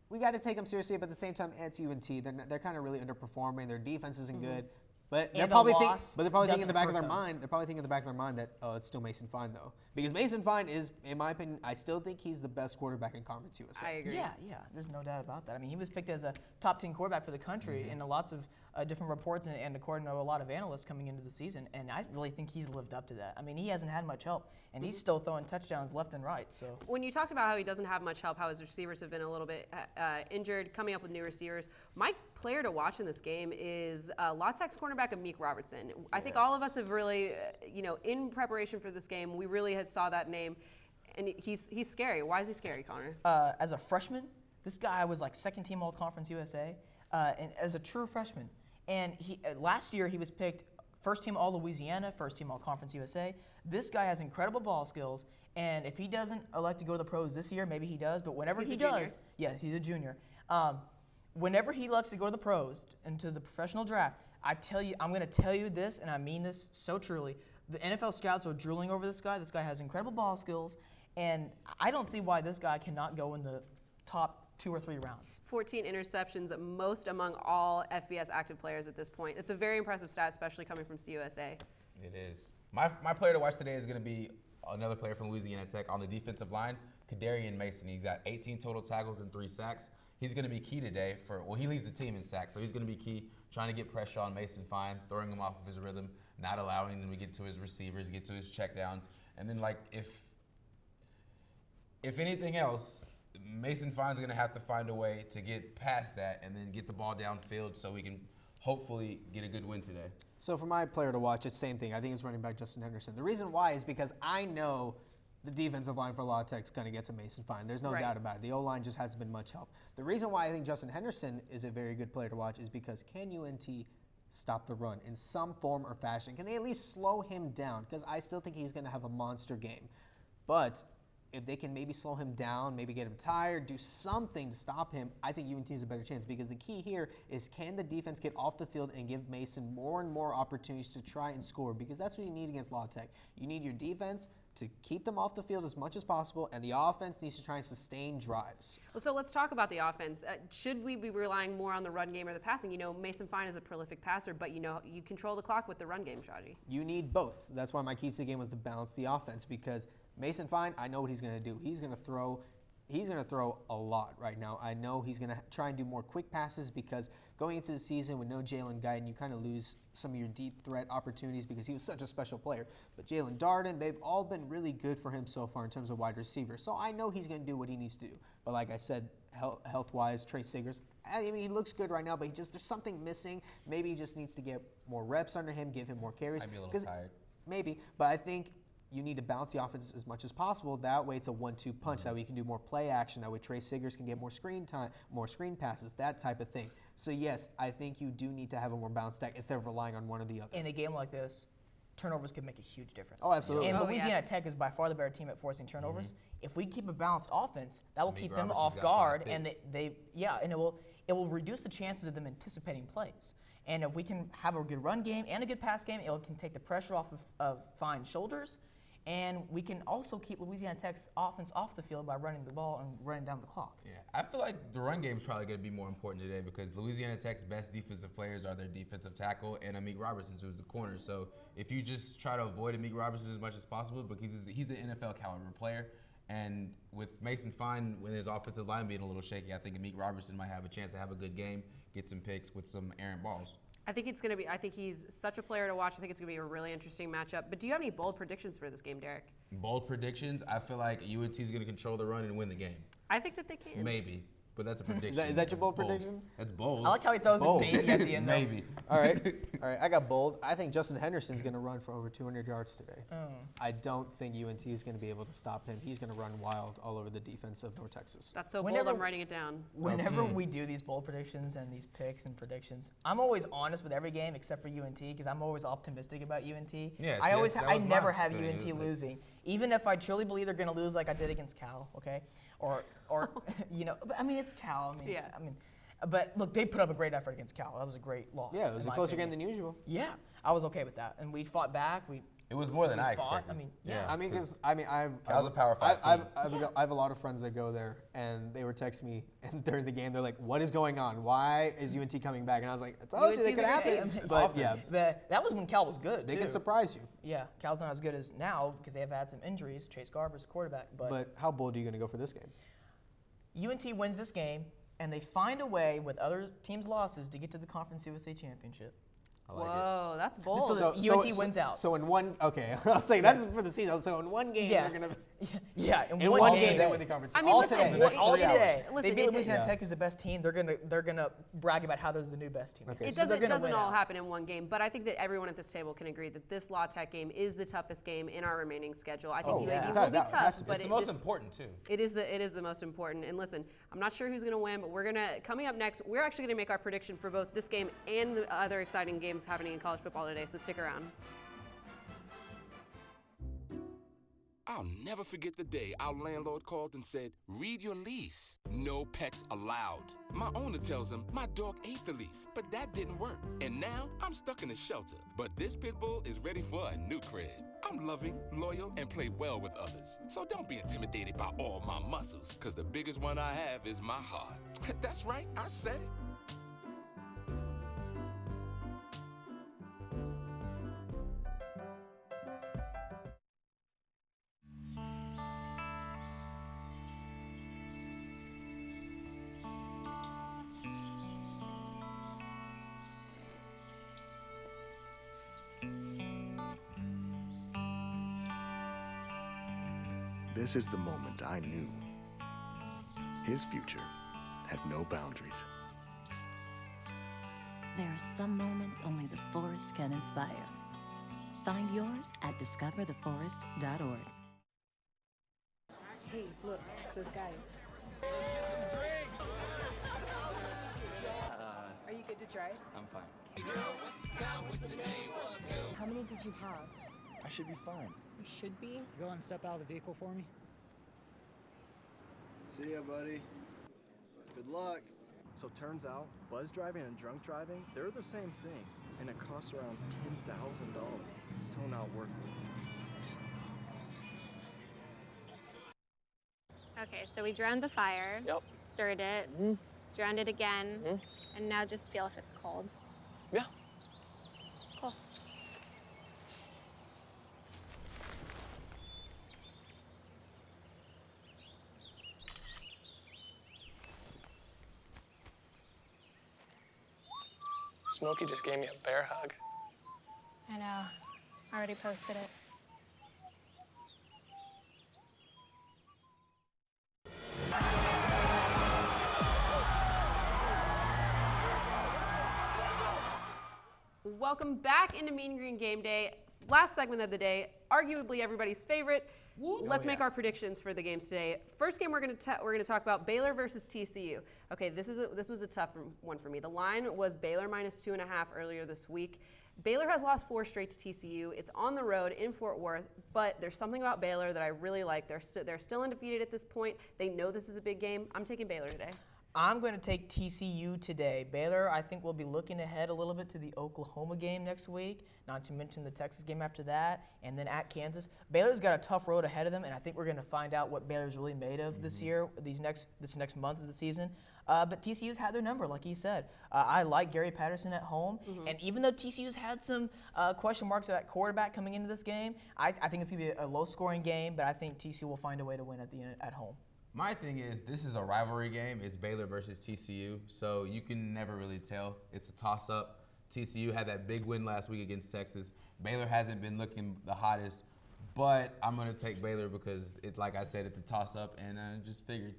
we got to take them seriously, but at the same time, it's UNT. They're kind of really underperforming. Their defense isn't good. But they're probably thinking in the back of their mind. They're probably thinking in the back of their mind that it's still Mason Fine though, because Mason Fine is, in my opinion, I still think he's the best quarterback in Conference USA. I agree. Yeah. There's no doubt about that. I mean, he was picked as a top 10 quarterback for the country in lots of different reports and according to a lot of analysts coming into the season. And I really think he's lived up to that. I mean, he hasn't had much help, and he's still throwing touchdowns left and right. So when you talked about how he doesn't have much help, how his receivers have been a little bit injured, coming up with new receivers, my player to watch in this game is La Tech's cornerback Amik Robertson. I think all of us have really, in preparation for this game, we really saw that name, and he's scary. Why is he scary, Connor? As a freshman, this guy was like second team All-Conference USA, and as a true freshman. And last year he was picked first team All-Louisiana, first team All-Conference USA. This guy has incredible ball skills, and if he doesn't elect to go to the pros this year, maybe he does, but whenever he does, yes, he's a junior. Whenever he elects to go to the pros, into the professional draft, I'm going to tell you this, and I mean this so truly. The NFL scouts are drooling over this guy. This guy has incredible ball skills, and I don't see why this guy cannot go in the top 2 or 3 rounds. 14 interceptions, most among all FBS active players at this point. It's a very impressive stat, especially coming from CUSA. It is. My player to watch today is going to be another player from Louisiana Tech on the defensive line, Kadarian Mason. He's got 18 total tackles and 3 sacks. He's going to be key today he leads the team in sacks, so he's going to be key trying to get pressure on Mason Fine, throwing him off of his rhythm, not allowing him to get to his receivers, get to his checkdowns. And then, if anything else, Mason Fine's going to have to find a way to get past that and then get the ball downfield so we can hopefully get a good win today. So for my player to watch, it's the same thing. I think it's running back Justin Henderson. The reason why is because I know the defensive line for La Tech's going to get to Mason Fine. There's no doubt about it. The O-line just hasn't been much help. The reason why I think Justin Henderson is a very good player to watch is because can UNT stop the run in some form or fashion? Can they at least slow him down? Because I still think he's going to have a monster game. But if they can maybe slow him down, maybe get him tired, do something to stop him, I think UNT has a better chance because the key here is can the defense get off the field and give Mason more and more opportunities to try and score because that's what you need against La Tech. You need your defense to keep them off the field as much as possible, and the offense needs to try and sustain drives. Well, so let's talk about the offense. Should we be relying more on the run game or the passing? Mason Fine is a prolific passer, but you control the clock with the run game, Shahji. You need both. That's why my key to the game was to balance the offense because Mason Fine, I know what he's going to do. He's going to throw a lot right now. I know he's going to try and do more quick passes because going into the season with no Jalen Guyton, you kind of lose some of your deep threat opportunities because he was such a special player. But Jalen Darden, they've all been really good for him so far in terms of wide receivers. So I know he's going to do what he needs to do. But like I said, health-wise, Trey Siggers, I mean, he looks good right now, but there's something missing. Maybe he just needs to get more reps under him, give him more carries. Might be a little tired. Maybe, but I think you need to balance the offense as much as possible. That way it's a 1-2 punch. That way you can do more play action. That way Trey Siggers can get more screen time, more screen passes, that type of thing. So yes, I think you do need to have a more balanced stack instead of relying on one or the other. In a game like this, turnovers could make a huge difference. Oh, absolutely. And Louisiana Tech is by far the better team at forcing turnovers. If we keep a balanced offense, that will keep them off guard, and and it will reduce the chances of them anticipating plays. And if we can have a good run game and a good pass game, it can take the pressure off of Fine's shoulders. And we can also keep Louisiana Tech's offense off the field by running the ball and running down the clock. Yeah, I feel like the run game is probably going to be more important today because Louisiana Tech's best defensive players are their defensive tackle and Amik Robertson, who's the corner. So if you just try to avoid Amik Robertson as much as possible, because he's an NFL caliber player, and with Mason Fine, when his offensive line being a little shaky, I think Amik Robertson might have a chance to have a good game, get some picks with some errant balls. I think he's such a player to watch. I think it's going to be a really interesting matchup. But do you have any bold predictions for this game, Derek? Bold predictions? I feel like UNT is going to control the run and win the game. I think that they can. Maybe. But that's a prediction. Is that your bold prediction? That's bold. I like how he throws Bold. a baby at the end. though. Maybe. All right. I got bold. I think Justin Henderson's going to run for over 200 yards today. I don't think UNT is going to be able to stop him. He's going to run wild all over the defense of North Texas. That's so bold, I'm writing it down. Whenever we do these bold predictions and these picks and predictions, I'm always honest with every game except for UNT because I'm always optimistic about UNT. Yes, I never have UNT losing, even if I truly believe they're going to lose like I did against Cal, okay? Or you know, but I mean, it's Cal. I mean, but look, they put up a great effort against Cal. That was a great loss. Yeah, it was a closer game than usual. Yeah, I was okay with that, and we fought back. It was more than I expected. I mean, Cal's a Power 5 team. I have a lot of friends that go there, and they were texting me, and during the game, they're like, "What is going on? Why is UNT coming back?" And I was like, "I told you they could happen." But yeah, that was when Cal was good. They can surprise you. Yeah, Cal's not as good as now because they have had some injuries. Chase Garber's a quarterback, but how bold are you going to go for this game? UNT wins this game, and they find a way with other teams' losses to get to the Conference USA Championship. Whoa, that's bold. So UNT wins out. So in one, okay, I'll say that's for the season. So in one game, they're gonna. In one game they win the conference. I mean, All today. Listen, they beat Louisiana Tech, who's the best team. They're gonna brag about how they're the new best team. Okay. It doesn't all happen in one game, but I think that everyone at this table can agree that this La Tech game is the toughest game in our remaining schedule. I think UAB will be tough, but it's the most important too. It is the most important. And listen, I'm not sure who's gonna win, but coming up next, we're actually gonna make our prediction for both this game and the other exciting games happening in college football today. So stick around. I'll never forget the day our landlord called and said, "Read your lease. No pets allowed." My owner tells him my dog ate the lease, but that didn't work. And now I'm stuck in a shelter. But this pit bull is ready for a new crib. I'm loving, loyal, and play well with others. So don't be intimidated by all my muscles, because the biggest one I have is my heart. That's right, I said it. This is the moment I knew his future had no boundaries. There are some moments only the forest can inspire. Find yours at discovertheforest.org. Hey, look, it's those guys. Are you good to drive? I'm fine. How many did you have? I should be fine. You should be. Go and step out of the vehicle for me. See ya, buddy. Good luck. So turns out, buzz driving and drunk driving, they're the same thing, and it costs around $10,000. So not worth it. Okay, so we drowned the fire. Yep. Stirred it. Drowned it again. And now just feel if it's cold. Yeah. Cool. Smokey just gave me a bear hug. I know. I already posted it. Welcome back into Mean Green Game Day. Last segment of the day, arguably everybody's favorite. Let's make our predictions for the games today. First game we're going to talk about Baylor versus TCU. Okay, this was a tough one for me. The line was Baylor -2.5 earlier this week. Baylor has lost 4 straight to TCU. It's on the road in Fort Worth, but there's something about Baylor that I really like. They're still undefeated at this point. They know this is a big game. I'm taking Baylor today. I'm going to take TCU today. Baylor, I think, will be looking ahead a little bit to the Oklahoma game next week, not to mention the Texas game after that, and then at Kansas. Baylor's got a tough road ahead of them, and I think we're going to find out what Baylor's really made of this year, this next month of the season. But TCU's had their number, like he said. I like Gary Patterson at home, and even though TCU's had some question marks at quarterback coming into this game, I think it's going to be a low-scoring game, but I think TCU will find a way to win at home. My thing is, this is a rivalry game. It's Baylor versus TCU, so you can never really tell. It's a toss-up. TCU had that big win last week against Texas. Baylor hasn't been looking the hottest, but I'm going to take Baylor because, like I said, it's a toss-up, and I just figured.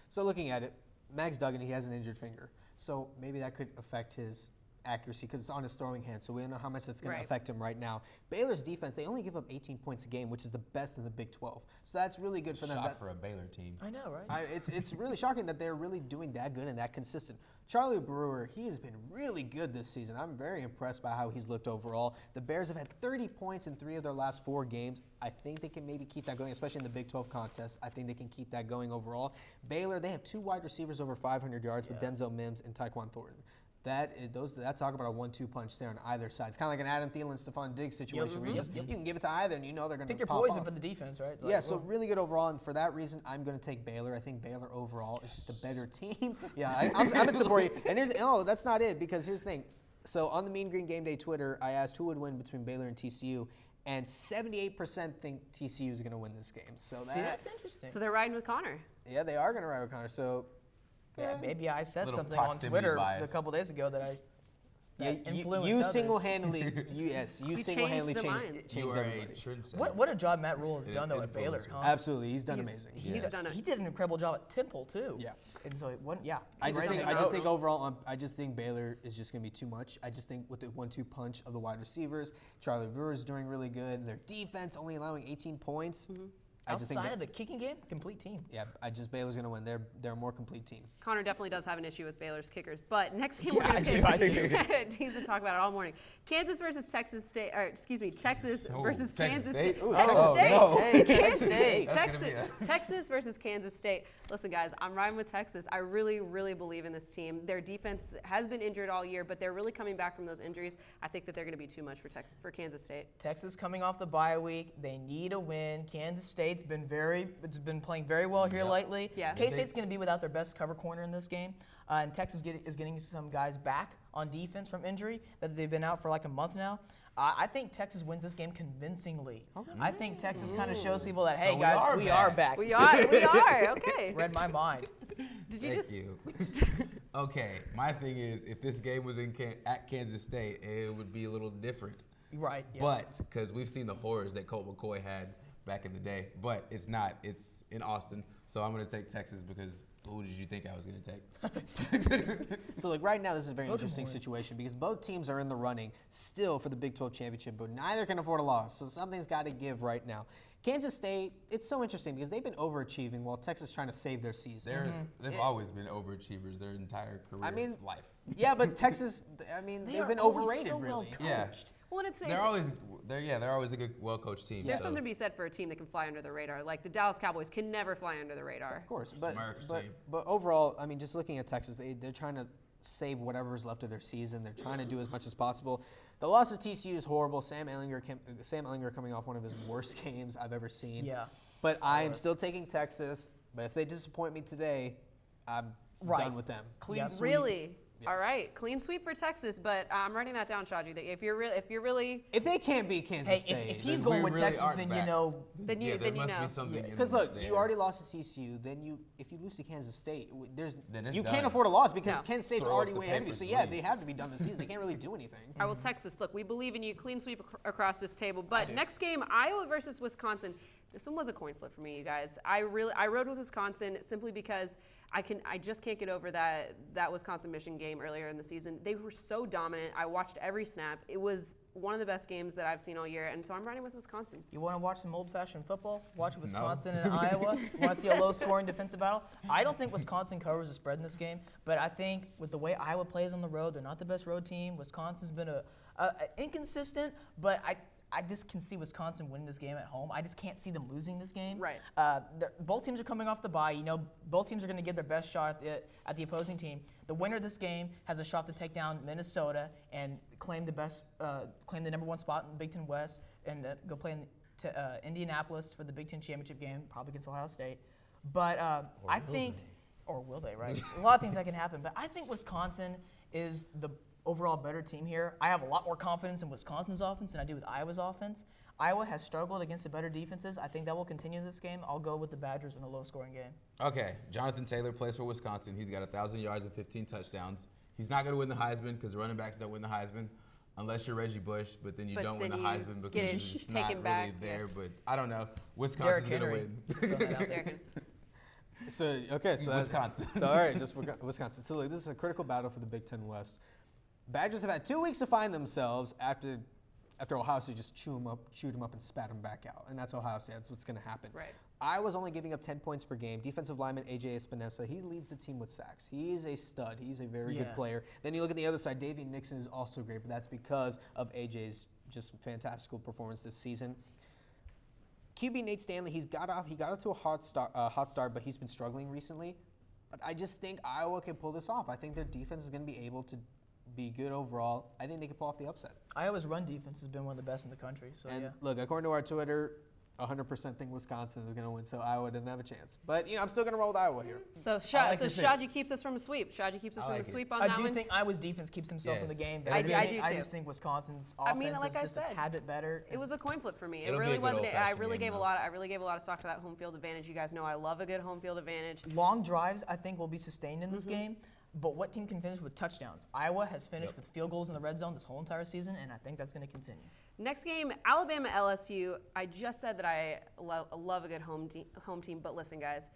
So looking at it, Max Duggan, he has an injured finger. So maybe that could affect his accuracy because it's on his throwing hand. So we don't know how much that's going to affect him right now. Baylor's defense, they only give up 18 points a game, which is the best in the Big 12. So that's really good for them. Shock for a Baylor team. I know, right? It's really shocking that they're really doing that good and that consistent. Charlie Brewer, he has been really good this season. I'm very impressed by how he's looked overall. The Bears have had 30 points in 3 of their last 4 games. I think they can maybe keep that going, especially in the Big 12 contest. I think they can keep that going overall. Baylor, they have 2 wide receivers over 500 yards with Denzel Mims and Tyquan Thornton. That's talk about a 1-2 punch there on either side. It's kind of like an Adam Thielen, Stephon Diggs situation where you can give it to either and you know they're going to pick your pop poison off. for the defense, right? It's So really good overall, and for that reason, I'm going to take Baylor. I think Baylor overall is just a better team. I'm going to support you. And that's not it, because here's the thing. So on the Mean Green Game Day Twitter, I asked who would win between Baylor and TCU, and 78% think TCU is going to win this game. So that's interesting. So they're riding with Connor. Yeah, they are going to ride with Connor. So maybe I said something on Twitter a couple days ago that you single-handedly, single-handedly changed What a job Matt Rule has done though at Baylor. Huh? Absolutely, he's done amazing. He did an incredible job at Temple too. Yeah. And so I just think overall, I just think Baylor is just going to be too much. I just think with the 1-2 punch of the wide receivers, Charlie Brewer's doing really good. Their defense only allowing 18 points. Outside of the kicking game, complete team. Yeah, Baylor's going to win. They're a more complete team. Connor definitely does have an issue with Baylor's kickers, but next game we're going to pick. He's been talking about it all morning. Kansas versus Texas State, or excuse me, Texas versus Kansas State. Texas versus Kansas State. Listen, guys, I'm riding with Texas. I really, really believe in this team. Their defense has been injured all year, but they're really coming back from those injuries. I think that they're going to be too much for Kansas State. Texas coming off the bye week, they need a win. Kansas State's been playing very well here lately. Yeah. K-State's going to be without their best cover corner in this game, and Texas is getting some guys back on defense from injury that they've been out for like a month now. I think Texas wins this game convincingly. I think Texas kind of shows people that, hey, guys, we are back. We are. Okay. Read my mind. Thank you. Okay, my thing is, if this game was at Kansas State, it would be a little different. Right. Yeah. But because we've seen the horrors that Colt McCoy had back in the day, but it's not. It's in Austin, so I'm going to take Texas because who did you think I was going to take? So like right now, this is a very interesting situation because both teams are in the running still for the Big 12 championship, but neither can afford a loss. So something's got to give right now. Kansas State, it's so interesting because they've been overachieving while Texas is trying to save their season. They've always been overachievers their entire career life. Yeah, but Texas, they've been overrated, so really. Yeah. Well, they're always a good, well-coached team. There's something to be said for a team that can fly under the radar. Like the Dallas Cowboys can never fly under the radar. Of course, but overall, I mean, just looking at Texas, they're trying to save whatever is left of their season. They're trying to do as much as possible. The loss of TCU is horrible. Sam Ehlinger coming off one of his worst games I've ever seen. Yeah. But I am still taking Texas. But if they disappoint me today, I'm done with them. Clean sweep. Really? Yeah. All right, clean sweep for Texas, but I'm writing that down, Shahji. That if they can't beat Kansas State, if he's going with Texas, then you know. Then you know. Be something. Because look, you already lost to TCU. Then if you lose to Kansas State, you can't afford a loss because Kansas State's already way ahead of you. So they have to be done this season. They can't really do anything. All right, well, Texas, look, we believe in you. Clean sweep across this table. But next game, Iowa versus Wisconsin. This one was a coin flip for me, you guys. I rode with Wisconsin simply because I just can't get over that Wisconsin-Michigan game earlier in the season. They were so dominant. I watched every snap. It was one of the best games that I've seen all year, and so I'm riding with Wisconsin. You want to watch some old-fashioned football? Watch Wisconsin and Iowa? You want to see a low-scoring defensive battle? I don't think Wisconsin covers the spread in this game, but I think with the way Iowa plays on the road, they're not the best road team. Wisconsin's been inconsistent, but I just can see Wisconsin winning this game at home. I just can't see them losing this game. Right. Both teams are coming off the bye. You know, both teams are going to give their best shot at the opposing team. The winner of this game has a shot to take down Minnesota and claim the number one spot in the Big Ten West and go play in Indianapolis for the Big Ten championship game, probably against Ohio State. But or will they? Right? A lot of things that can happen. But I think Wisconsin is the overall better team here. I have a lot more confidence in Wisconsin's offense than I do with Iowa's offense. Iowa has struggled against the better defenses. I think that will continue this game. I'll go with the Badgers in a low-scoring game. Okay, Jonathan Taylor plays for Wisconsin. He's got 1,000 yards and 15 touchdowns. He's not going to win the Heisman because running backs don't win the Heisman unless you're Reggie Bush, but then you don't win the Heisman because he's not really there. But I don't know. Wisconsin's going to win. So Wisconsin. So all right, just Wisconsin. So look, this is a critical battle for the Big Ten West. Badgers have had 2 weeks to find themselves after Ohio State just chewed them up and spat them back out, and that's Ohio State. That's what's going to happen. Right. Iowa's only giving up 10 points per game. Defensive lineman A.J. Espinosa, he leads the team with sacks. He is a stud. He's a very good player. Then you look at the other side, Davian Nixon is also great, but that's because of A.J.'s just fantastical performance this season. QB Nate Stanley, he got off to a hot start, but he's been struggling recently. But I just think Iowa can pull this off. I think their defense is going to be able to be good overall. I think they can pull off the upset. Iowa's run defense has been one of the best in the country. So and look, according to our Twitter, 100% think Wisconsin is going to win, so Iowa didn't have a chance. But I'm still going to roll with Iowa here. So Shahji keeps us from a sweep. Shahji keeps us from a sweep on that one. I do think Iowa's defense keeps himself in the game. I do too. I just think Wisconsin's offense is just a tad bit better. It was a coin flip for me. It really wasn't. I really gave a lot of stock to that home field advantage. You guys know I love a good home field advantage. Long drives, I think, will be sustained in this game. But what team can finish with touchdowns? Iowa has finished with field goals in the red zone this whole entire season, and I think that's going to continue. Next game, Alabama-LSU. I just said that I love a good home team, but listen, guys,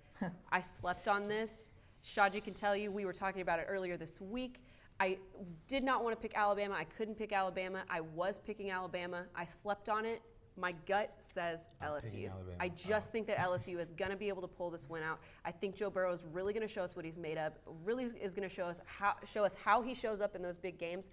I slept on this. Shahji can tell you, we were talking about it earlier this week. I did not want to pick Alabama. I couldn't pick Alabama. I was picking Alabama. I slept on it. My gut says LSU. I just think that LSU is going to be able to pull this win out. I think Joe Burrow is really going to show us what he's made of. Really is going to show us how he shows up in those big games.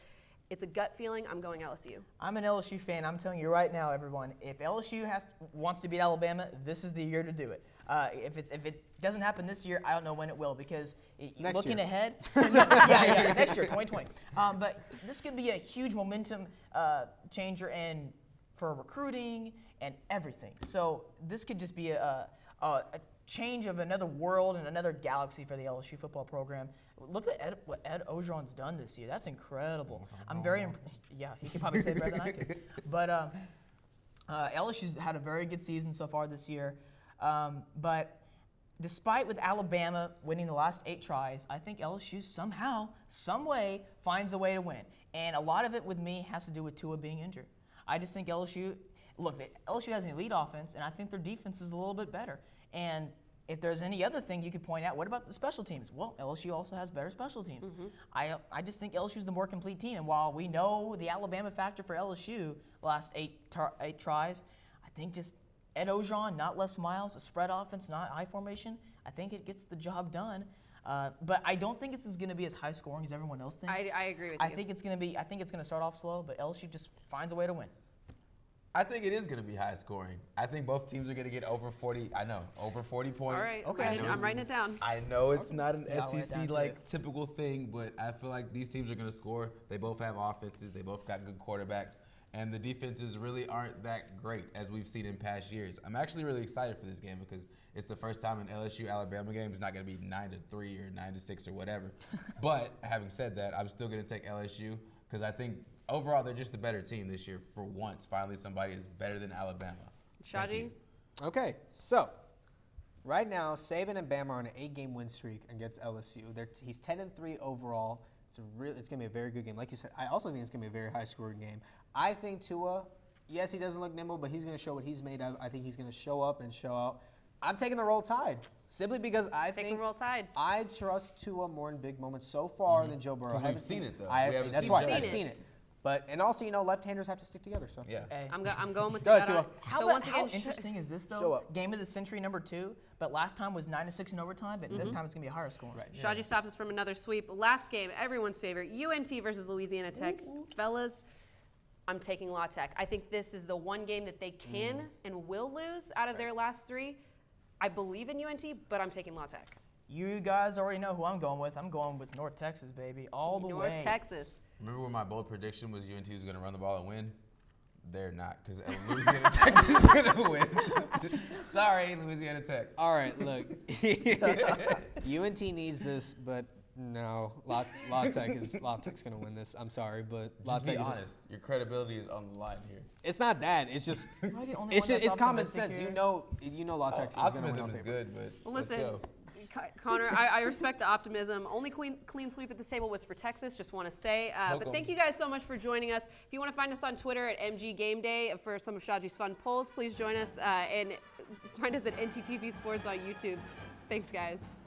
It's a gut feeling. I'm going LSU. I'm an LSU fan. I'm telling you right now, everyone. If LSU wants to beat Alabama, this is the year to do it. If it doesn't happen this year, I don't know when it will, because looking ahead, next year, 2020. But this could be a huge momentum changer and for recruiting and everything. So this could just be a change of another world and another galaxy for the LSU football program. Look at what Ed Ogeron's done this year. That's incredible. I'm very he can probably say it better than I could. But LSU's had a very good season so far this year. But despite with Alabama winning the last 8 tries, I think LSU somehow, some way, finds a way to win. And a lot of it with me has to do with Tua being injured. I just think LSU has an elite offense, and I think their defense is a little bit better. And if there's any other thing you could point out, what about the special teams? Well, LSU also has better special teams. I just think LSU is the more complete team. And while we know the Alabama factor for LSU last 8 tries, I think just Ed Ogeron, not Les Miles, a spread offense, not I formation, I think it gets the job done. But I don't think it's going to be as high scoring as everyone else thinks. I agree with you. I think it's going to start off slow, but LSU just finds a way to win. I think it is going to be high scoring. I think both teams are going to get over 40. Over 40 points. All right, okay. I'm writing it down. I know it's not an SEC typical thing, but I feel like these teams are going to score. They both have offenses. They both got good quarterbacks. And the defenses really aren't that great as we've seen in past years. I'm actually really excited for this game because it's the first time an LSU-Alabama game is not going to be 9-3 or 9-6 or whatever. But having said that, I'm still going to take LSU because I think overall they're just the better team this year. For once, finally somebody is better than Alabama. Shahji? Okay, so right now Saban and Bama are on an 8-game win streak against LSU. He's 10-3 overall. It's going to be a very good game. Like you said, I also think it's going to be a very high-scoring game. I think Tua, yes, he doesn't look nimble, but he's going to show what he's made of. I think he's going to show up and show out. I'm taking the Roll Tide simply because I trust Tua more in big moments so far than Joe Burrow. Because we've seen it, though. That's why I've seen it. And also, left-handers have to stick together. So yeah, I'm going with that. Tua. How interesting is this though? Game of the century #2, but last time was 9-6 in overtime, but this time it's gonna be a higher score. Right. Shahji stops us from another sweep. Last game, everyone's favorite, UNT versus Louisiana Tech. Fellas, I'm taking La Tech. I think this is the one game that they can and will lose out of their last 3. I believe in UNT, but I'm taking La Tech. You guys already know who I'm going with. I'm going with North Texas, baby, all the way. North Texas. Remember when my bold prediction was UNT was going to run the ball and win? They're not, because Louisiana Tech is going to win. Sorry, Louisiana Tech. All right, look. UNT needs this, but no. La Tech's going to win this. I'm sorry, but La Tech be honest. Your credibility is on the line here. It's not that. It's just it's common sense. You know La Tech is going to win. Optimism is good, but listen. Let's go. Connor, I respect the optimism. Only clean sweep at this table was for Texas, just want to say. But thank you guys so much for joining us. If you want to find us on Twitter at MG Gameday for some of Shahji's fun polls, please join us and find us at NTTV Sports on YouTube. Thanks, guys.